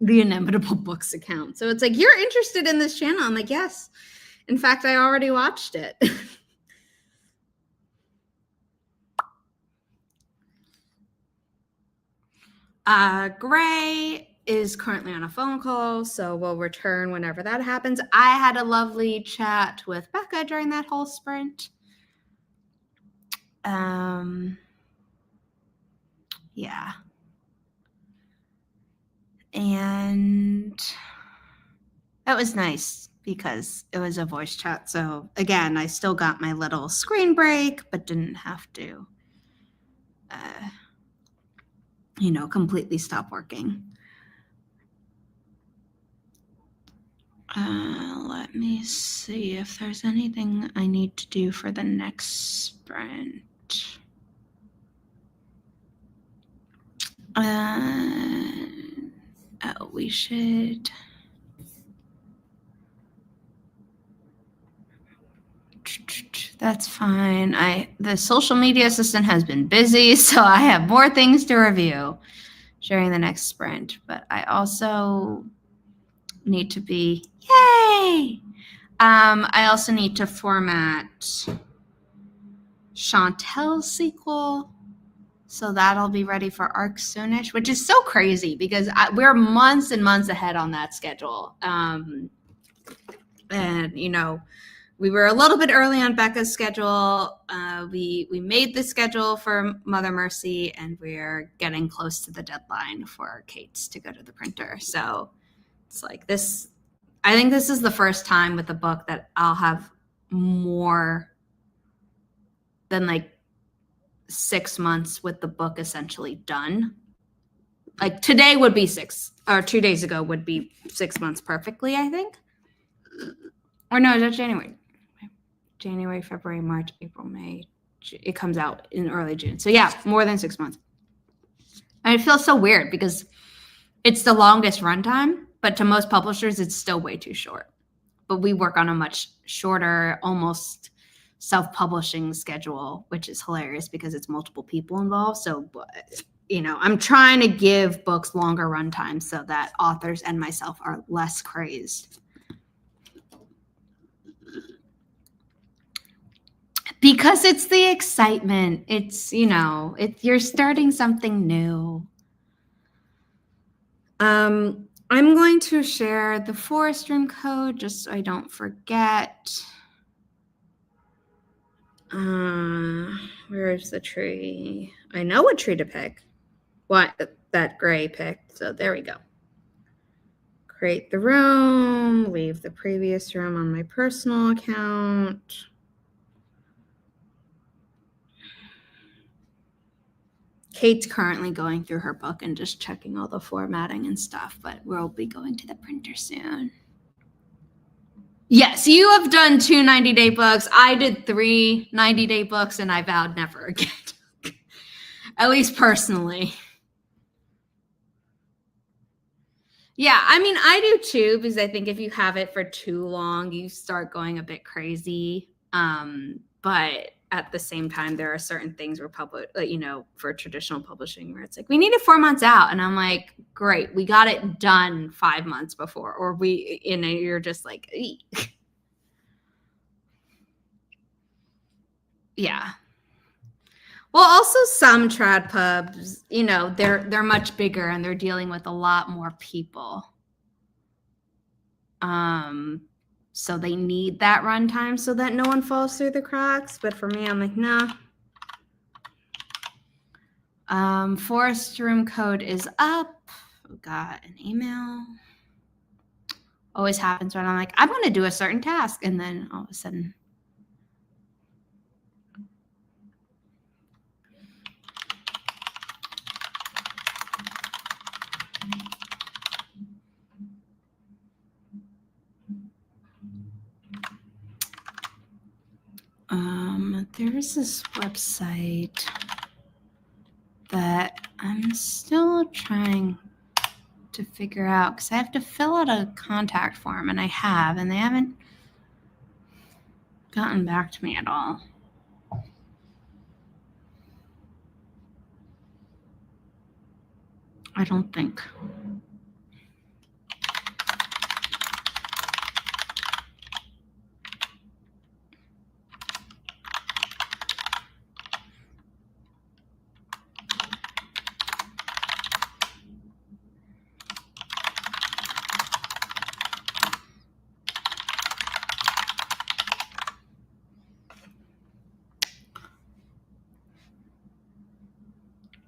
Speaker 1: the Inimitable Books account. So it's like, you're interested in this channel? I'm like, yes. In fact, I already watched it. Gray is currently on a phone call, so we'll return whenever that happens. I had a lovely chat with Becca during that whole sprint. Yeah. And that was nice because it was a voice chat. So again, I still got my little screen break, but didn't have to, completely stop working. Let me see if there's anything I need to do for the next sprint. We should. That's fine. The social media assistant has been busy, so I have more things to review during the next sprint. But I also need to be, yay! I also need to format Chantel's sequel, so that'll be ready for ARC soonish, which is so crazy because we're months and months ahead on that schedule. And we were a little bit early on Becca's schedule. We made the schedule for Mother Mercy, and we're getting close to the deadline for Kate's to go to the printer. So it's like this. I think this is the first time with the book that I'll have more than like 6 months with the book essentially done. Like today would be 6, or 2 days ago would be 6 months perfectly, I think. Or no, that's January. January, February, March, April, May. It comes out in early June. So yeah, more than 6 months. And it feels so weird because it's the longest runtime, but to most publishers, it's still way too short. But we work on a much shorter, almost self-publishing schedule, which is hilarious because it's multiple people involved. So, I'm trying to give books longer runtime so that authors and myself are less crazed. Because it's the excitement. It's, you're starting something new. I'm going to share the forest room code just so I don't forget. Where is the tree? I know what tree to pick. What that gray picked. So there we go. Create the room, leave the previous room on my personal account. Kate's currently going through her book and just checking all the formatting and stuff, but we'll be going to the printer soon. Yes, you have done 2 90-day books. I did 3 90-day books, and I vowed never again. At least personally. Yeah, I mean, I do too, because I think if you have it for too long, you start going a bit crazy. But at the same time, there are certain things where for traditional publishing where it's like, we need it 4 months out. And I'm like, great, we got it done 5 months before. Or you're just like, yeah. Well, also some trad pubs, they're much bigger and they're dealing with a lot more people. So they need that runtime so that no one falls through the cracks. But for me, I'm like, nah. Forest room code is up. Got an email. Always happens when I'm like, I'm going to do a certain task. And then all of a sudden. There's this website that I'm still trying to figure out because I have to fill out a contact form, and I have, and they haven't gotten back to me at all. I don't think.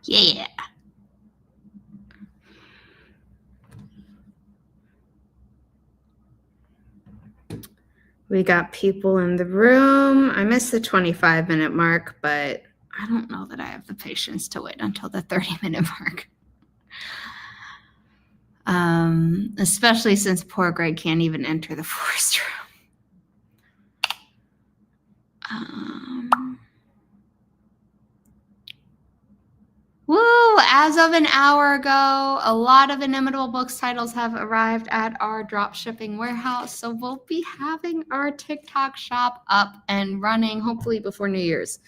Speaker 1: Yeah. We got people in the room. I missed the 25-minute mark, but I don't know that I have the patience to wait until the 30-minute mark. Especially since poor Greg can't even enter the forest room. Woo! As of an hour ago, a lot of Inimitable Books titles have arrived at our drop shipping warehouse. So we'll be having our TikTok shop up and running, hopefully before New Year's.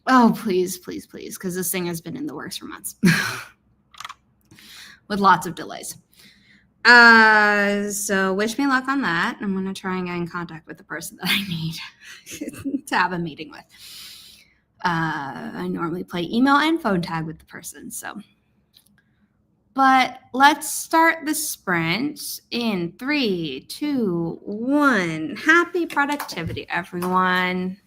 Speaker 1: Oh, please, please, please, because this thing has been in the works for months with lots of delays. So wish me luck on that. I'm going to try and get in contact with the person that I need to have a meeting with. I normally play email and phone tag with the person, so. But let's start the sprint in 3, 2, 1. Happy productivity, everyone.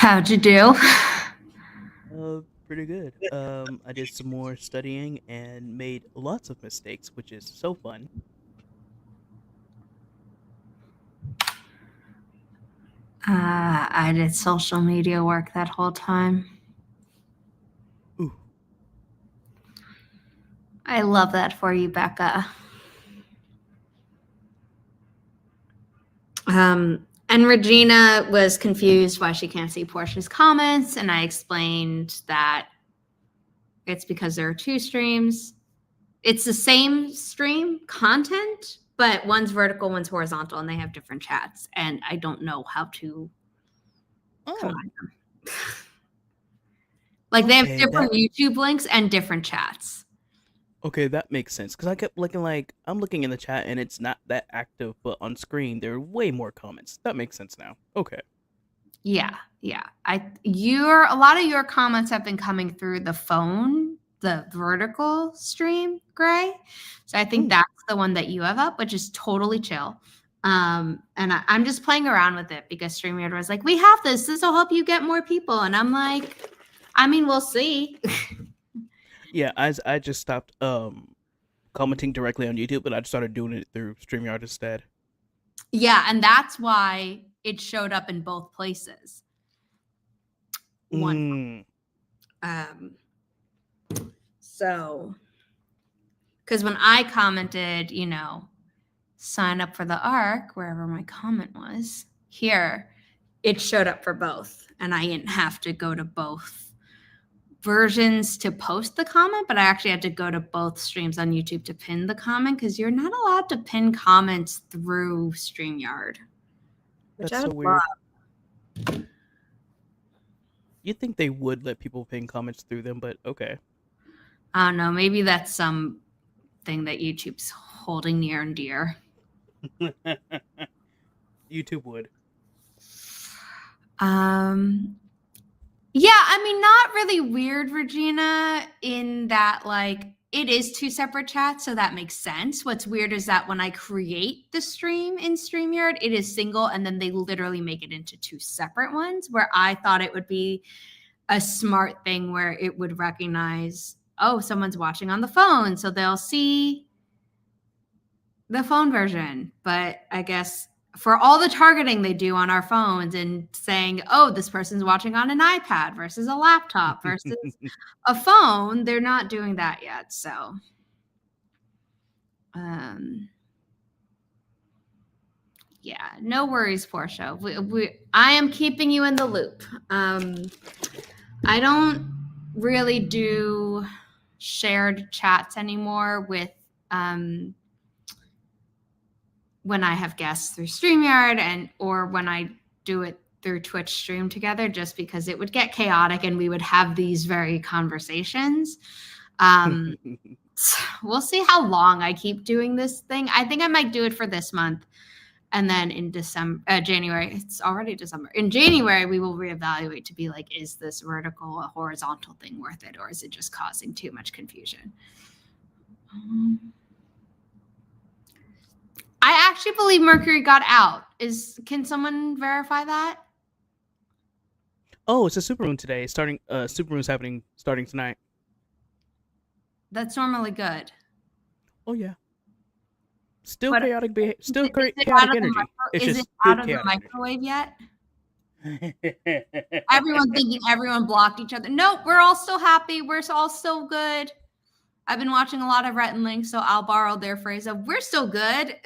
Speaker 1: How'd you do?
Speaker 2: Pretty good. I did some more studying and made lots of mistakes, which is so fun.
Speaker 1: I did social media work that whole time.
Speaker 2: Ooh.
Speaker 1: I love that for you, Becca. And Regina was confused why she can't see Portia's comments, and I explained that it's because there are two streams. It's the same stream content, but one's vertical, one's horizontal, and they have different chats. And I don't know how to
Speaker 2: Oh,
Speaker 1: combine them. Like they have
Speaker 2: okay.
Speaker 1: different YouTube links and different chats.
Speaker 2: Okay, that makes sense. Because I kept looking like I'm looking in the chat and it's not that active, but on screen there are way more comments. That makes sense now. Okay.
Speaker 1: Yeah, yeah. A lot of your comments have been coming through the phone, the vertical stream, Gray. So I think
Speaker 2: Mm.
Speaker 1: that's the one that you have up, which is totally chill. And I'm just playing around with it because StreamYard was like, "We have this. This will help you get more people." And I'm like, I mean, we'll see.
Speaker 2: Yeah, I just stopped commenting directly on YouTube, but I just started doing it through StreamYard instead.
Speaker 1: Yeah, and that's why it showed up in both places. One.
Speaker 2: Mm.
Speaker 1: Um, so, because when I commented, sign up for the ARC, wherever my comment was, here, it showed up for both. And I didn't have to go to both versions to post the comment, but I actually had to go to both streams on YouTube to pin the comment because you're not allowed to pin comments through StreamYard. Which
Speaker 2: That's
Speaker 1: I
Speaker 2: so
Speaker 1: would love.
Speaker 2: weird. You'd think they would let people pin comments through them, but okay.
Speaker 1: I don't know. Maybe that's something that YouTube's holding near and dear.
Speaker 2: YouTube would.
Speaker 1: Yeah, I mean, not really weird, Regina, in that like it is two separate chats, so that makes sense. What's weird is that when I create the stream in StreamYard, it is single and then they literally make it into two separate ones where I thought it would be a smart thing where it would recognize, oh, someone's watching on the phone, so they'll see the phone version. But I guess for all the targeting they do on our phones and saying, oh, this person's watching on an iPad versus a laptop versus a phone, they're not doing that yet. So, yeah, no worries, Portia. I am keeping you in the loop. I don't really do shared chats anymore with when I have guests through StreamYard or when I do it through Twitch stream together, just because it would get chaotic and we would have these very conversations. We'll see how long I keep doing this thing. I think I might do it for this month. And then in January, it's already December. In January, we will reevaluate to be like, is this vertical or horizontal thing worth it? Or is it just causing too much confusion? I actually believe Mercury got out. Can someone verify that?
Speaker 2: Oh, it's a super moon today. Super moon's happening starting tonight.
Speaker 1: That's normally good.
Speaker 2: Oh yeah. Still
Speaker 1: But
Speaker 2: chaotic. Still
Speaker 1: is it
Speaker 2: chaotic energy.
Speaker 1: Is it out of the microwave yet? Everyone's thinking everyone blocked each other. Nope, we're all still happy. We're all still good. I've been watching a lot of Rhett and Link, so I'll borrow their phrase of "we're still good"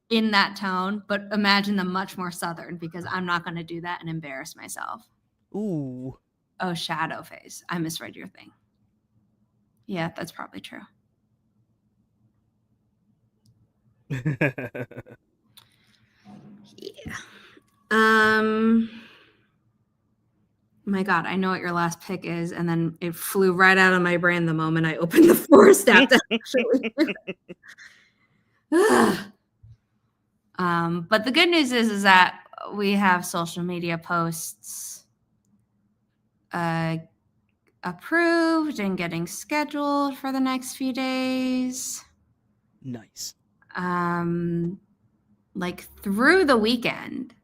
Speaker 1: in that tone. But imagine them much more southern because I'm not going to do that and embarrass myself.
Speaker 2: Ooh.
Speaker 1: Oh, shadow phase. I misread your thing. Yeah, that's probably true. Yeah. My God, I know what your last pick is, and then it flew right out of my brain the moment I opened the forest app to actually do it. But the good news is that we have social media posts approved and getting scheduled for the next few days.
Speaker 2: Nice.
Speaker 1: Like through the weekend.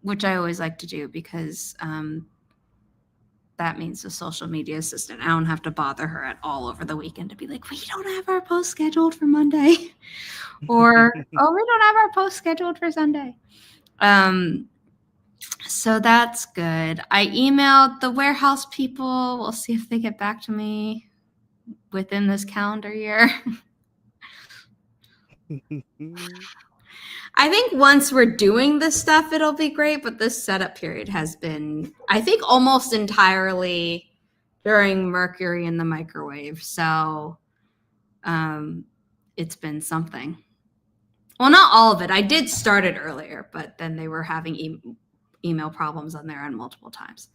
Speaker 1: which I always like to do because that means the social media assistant. I don't have to bother her at all over the weekend to be like, we don't have our post scheduled for Monday. Or, oh, we don't have our post scheduled for Sunday. So that's good. I emailed the warehouse people. We'll see if they get back to me within this calendar year. I think once we're doing this stuff, it'll be great. But this setup period has been, I think, almost entirely during Mercury in the microwave. So it's been something. Well, not all of it. I did start it earlier, but then they were having email problems on their end multiple times.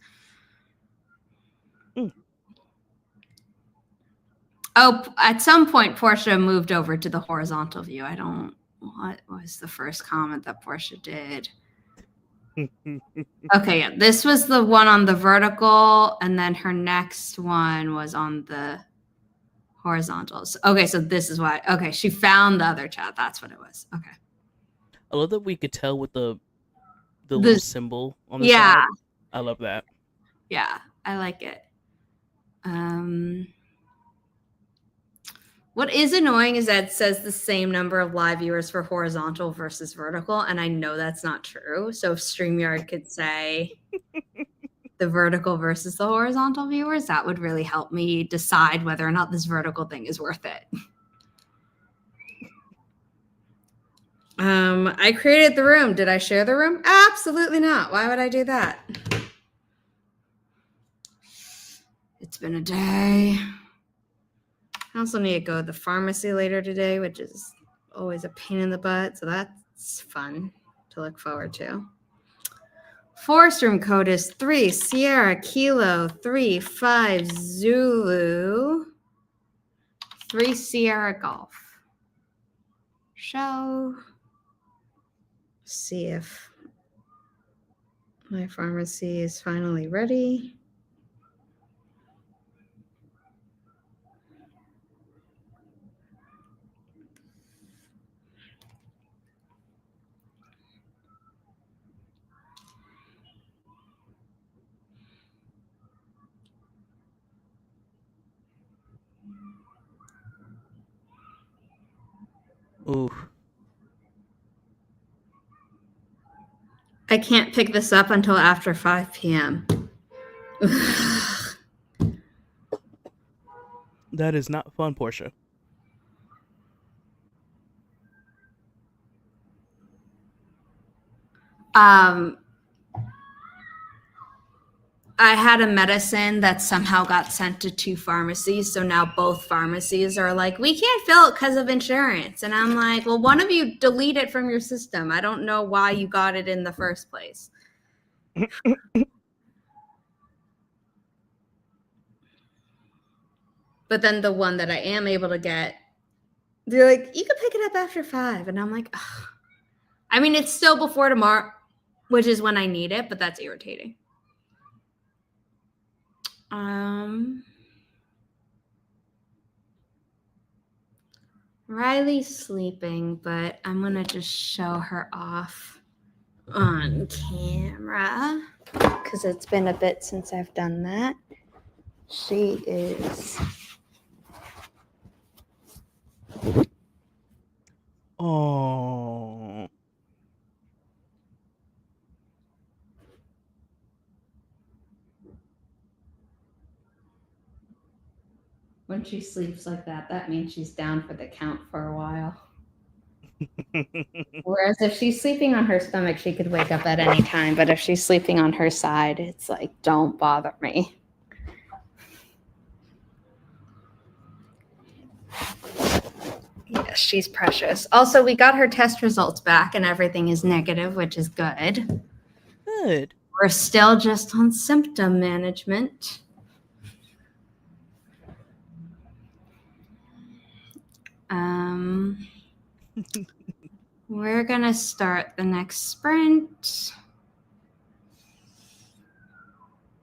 Speaker 1: Oh, at some point, Portia moved over to the horizontal view. What was the first comment that Portia did? Okay, yeah, this was the one on the vertical, and then her next one was on the horizontals. Okay, so this is why. Okay, she found the other chat. That's what it was. Okay.
Speaker 2: I love that we could tell with the little symbol on the
Speaker 1: yeah.
Speaker 2: side. I love that.
Speaker 1: Yeah, I like it. What is annoying is that it says the same number of live viewers for horizontal versus vertical, and I know that's not true. So if StreamYard could say the vertical versus the horizontal viewers, that would really help me decide whether or not this vertical thing is worth it. I created the room. Did I share the room? Absolutely not. Why would I do that? It's been a day. I also need to go to the pharmacy later today, which is always a pain in the butt. So that's fun to look forward to. Forest room code is 3 Sierra Kilo 3 5 Zulu 3 Sierra Golf. Shall see if my pharmacy is finally ready.
Speaker 2: Ooh.
Speaker 1: I can't pick this up until after 5 p.m.
Speaker 2: That is not fun, Portia.
Speaker 1: I had a medicine that somehow got sent to 2 pharmacies. So now both pharmacies are like, we can't fill it because of insurance. And I'm like, well, one of you delete it from your system. I don't know why you got it in the first place. But then the one that I am able to get, they're like, you can pick it up after 5. And I'm like, ugh. I mean, it's still before tomorrow, which is when I need it, but that's irritating. Riley's sleeping, but I'm going to just show her off on camera because it's been a bit since I've done that. She is.
Speaker 2: Oh.
Speaker 1: When she sleeps like that, that means she's down for the count for a while. Whereas if she's sleeping on her stomach, she could wake up at any time. But if she's sleeping on her side, it's like, don't bother me. Yes, she's precious. Also, we got her test results back and everything is negative, which is good.
Speaker 2: Good.
Speaker 1: We're still just on symptom management. We're going to start the next sprint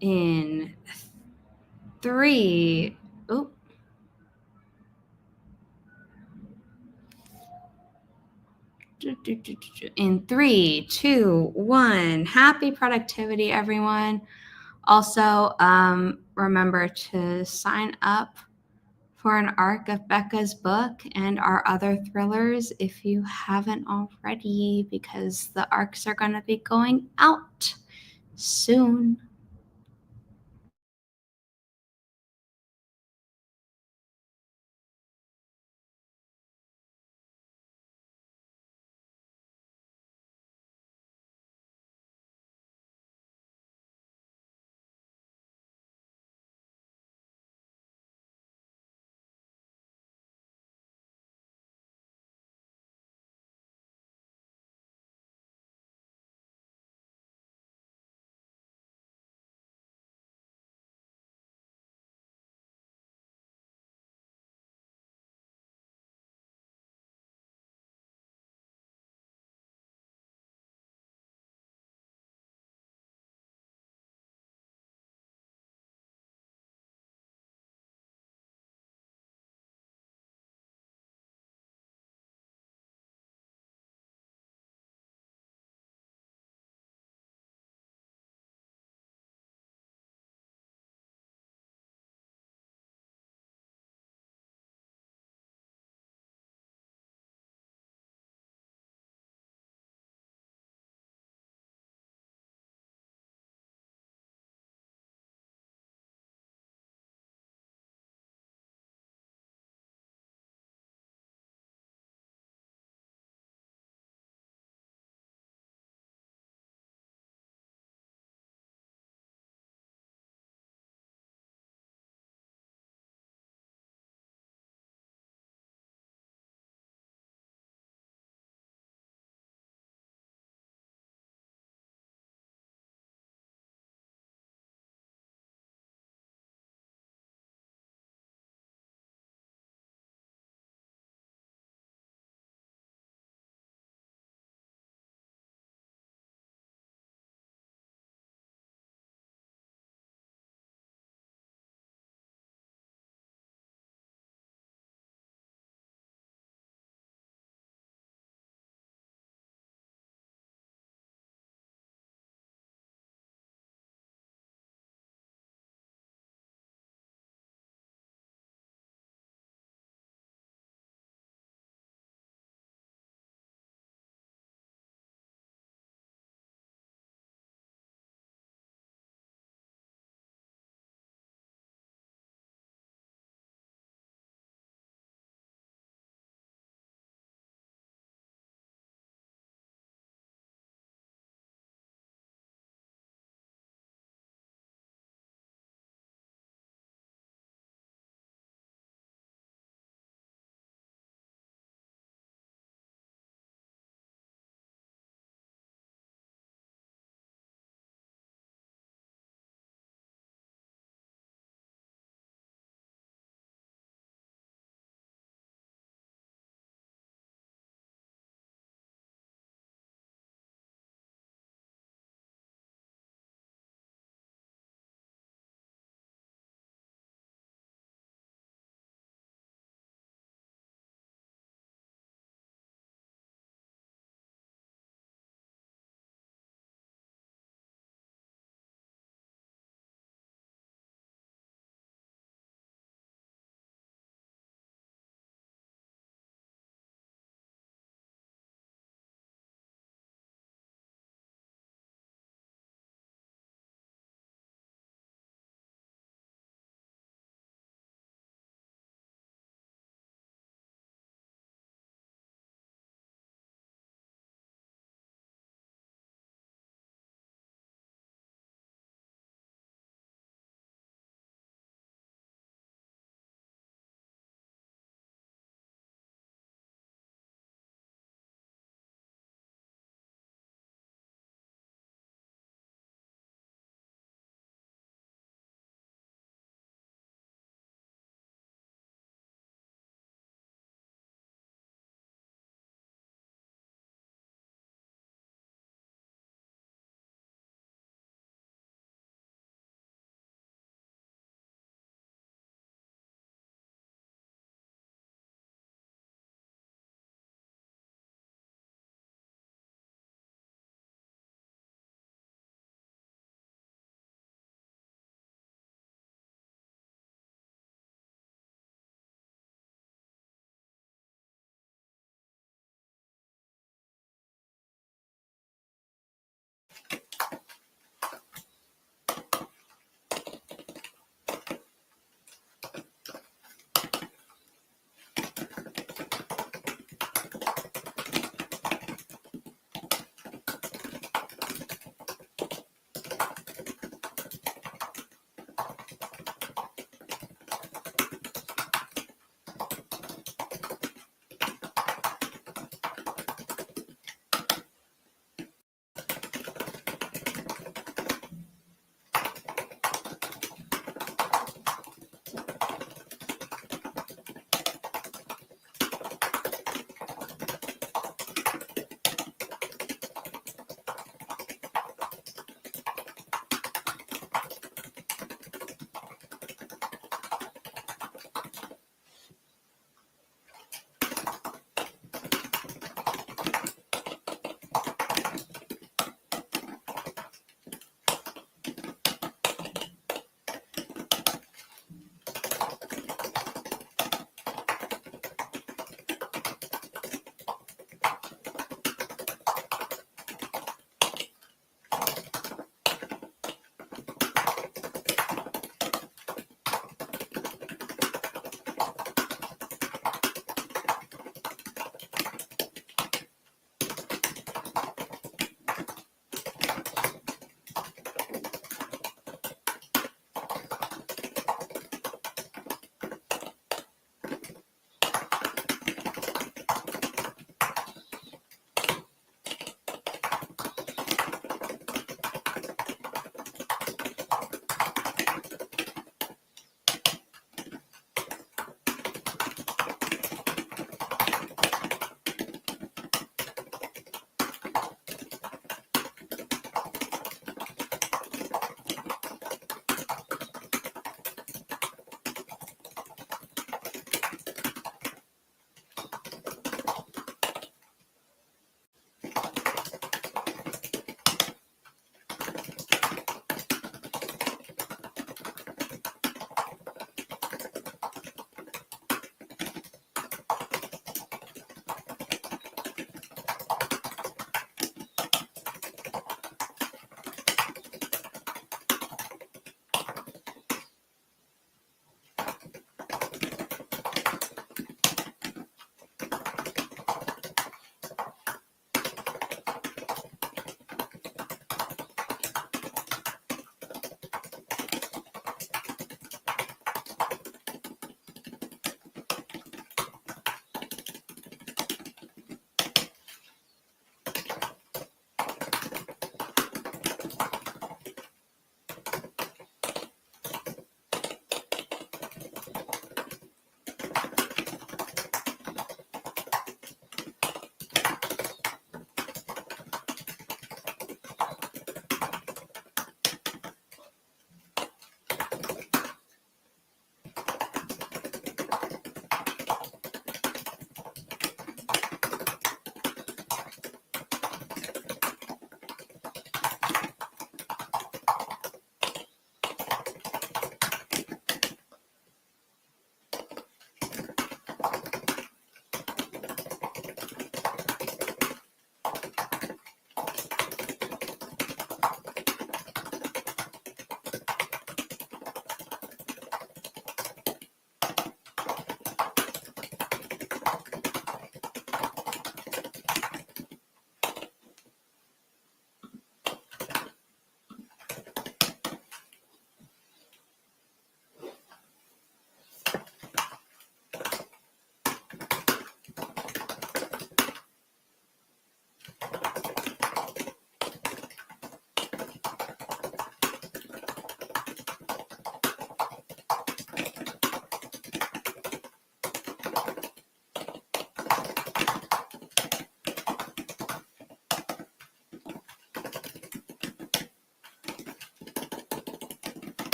Speaker 1: in 3. Oh. In 3, 2, 1. Happy productivity, everyone. Also, remember to sign up for an arc of Becca's book and our other thrillers if you haven't already, because the arcs are going to be going out soon.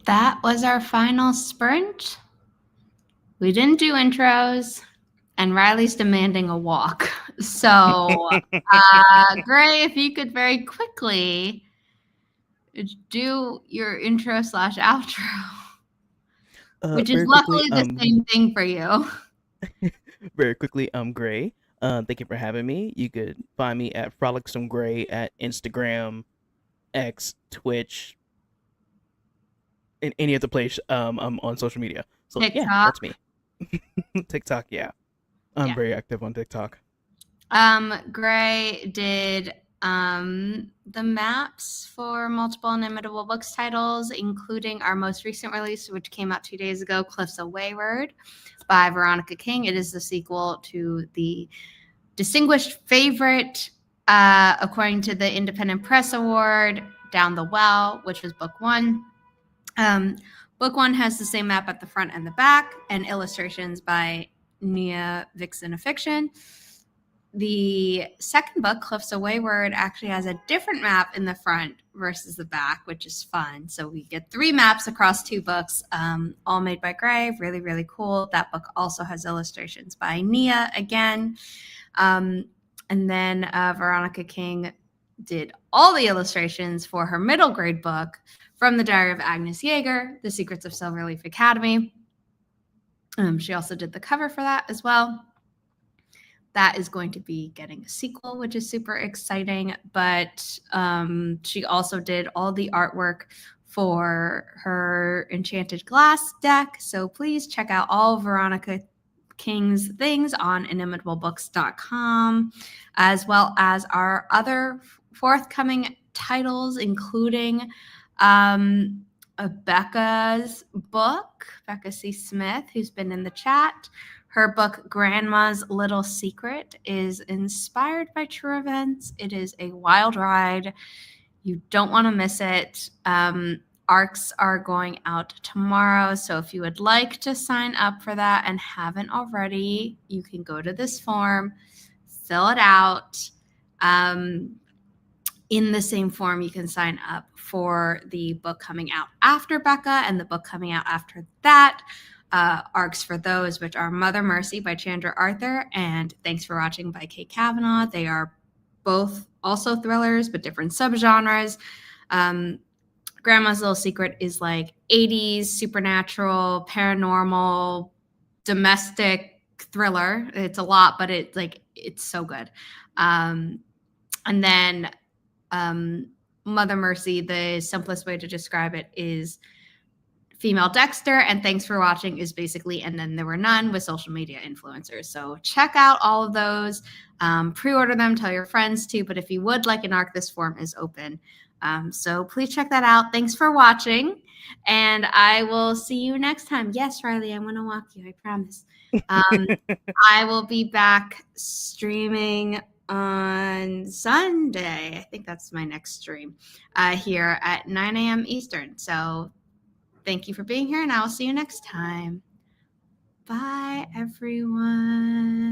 Speaker 1: that was our final sprint. We didn't do intros, and Riley's demanding a walk. So, Gray, if you could very quickly do your intro / outro, which is
Speaker 2: Very quickly,
Speaker 1: luckily the same thing for you.
Speaker 2: very quickly, I'm Gray. Thank you for having me. You could find me at Frolicsome Gray at Instagram, X, Twitch, in any other place. I'm on social media. So yeah,
Speaker 1: TikTok.
Speaker 2: that's me. TikTok, yeah. I'm
Speaker 1: Yeah.
Speaker 2: very active on TikTok.
Speaker 1: Gray did the maps for multiple Inimitable Books titles, including our most recent release, which came out 2 days ago, Cliffs of Wayward by Veronica King. It is the sequel to the distinguished favorite, according to the Independent Press Award, Down the Well, which was book one. Book one has the same map at the front and the back, and illustrations by Nia Vixen of Fiction. The second book, Cliffs of Wayward, actually has a different map in the front versus the back, which is fun. So we get 3 maps across 2 books, all made by Gray. Really, really cool. That book also has illustrations by Nia again. And then Veronica King did all the illustrations for her middle grade book, From the Diary of Agnes Yeager, The Secrets of Silverleaf Academy. She also did the cover for that as well. That is going to be getting a sequel, which is super exciting. But she also did all the artwork for her Enchanted Glass deck. So please check out all Veronica King's things on inimitablebooks.com, as well as our other forthcoming titles, including Becca's book, Becca C. Smith, who's been in the chat. Her book, Grandma's Little Secret, is inspired by true events. It is a wild ride. You don't want to miss it. ARCs are going out tomorrow, so if you would like to sign up for that and haven't already, you can go to this form, fill it out. In the same form, you can sign up for the book coming out after Becca and the book coming out after that. Arcs for those, which are Mother Mercy by Chandra Arthur and Thanks for Watching by Kate Kavanaugh. They are both also thrillers, but different subgenres. Grandma's Little Secret is like 80s supernatural, paranormal, domestic thriller. It's a lot, but it's so good. And then Mother Mercy, the simplest way to describe it is female Dexter, and Thanks for Watching is basically And Then There Were None with social media influencers. So check out all of those, pre-order them, tell your friends too, but if you would like an ARC, this form is open. So please check that out. Thanks for watching, and I will see you next time. Yes, Riley, I'm going to walk you, I promise. I will be back streaming on Sunday. I think that's my next stream here at 9 a.m. Eastern. So thank you for being here, and I will see you next time. Bye, everyone.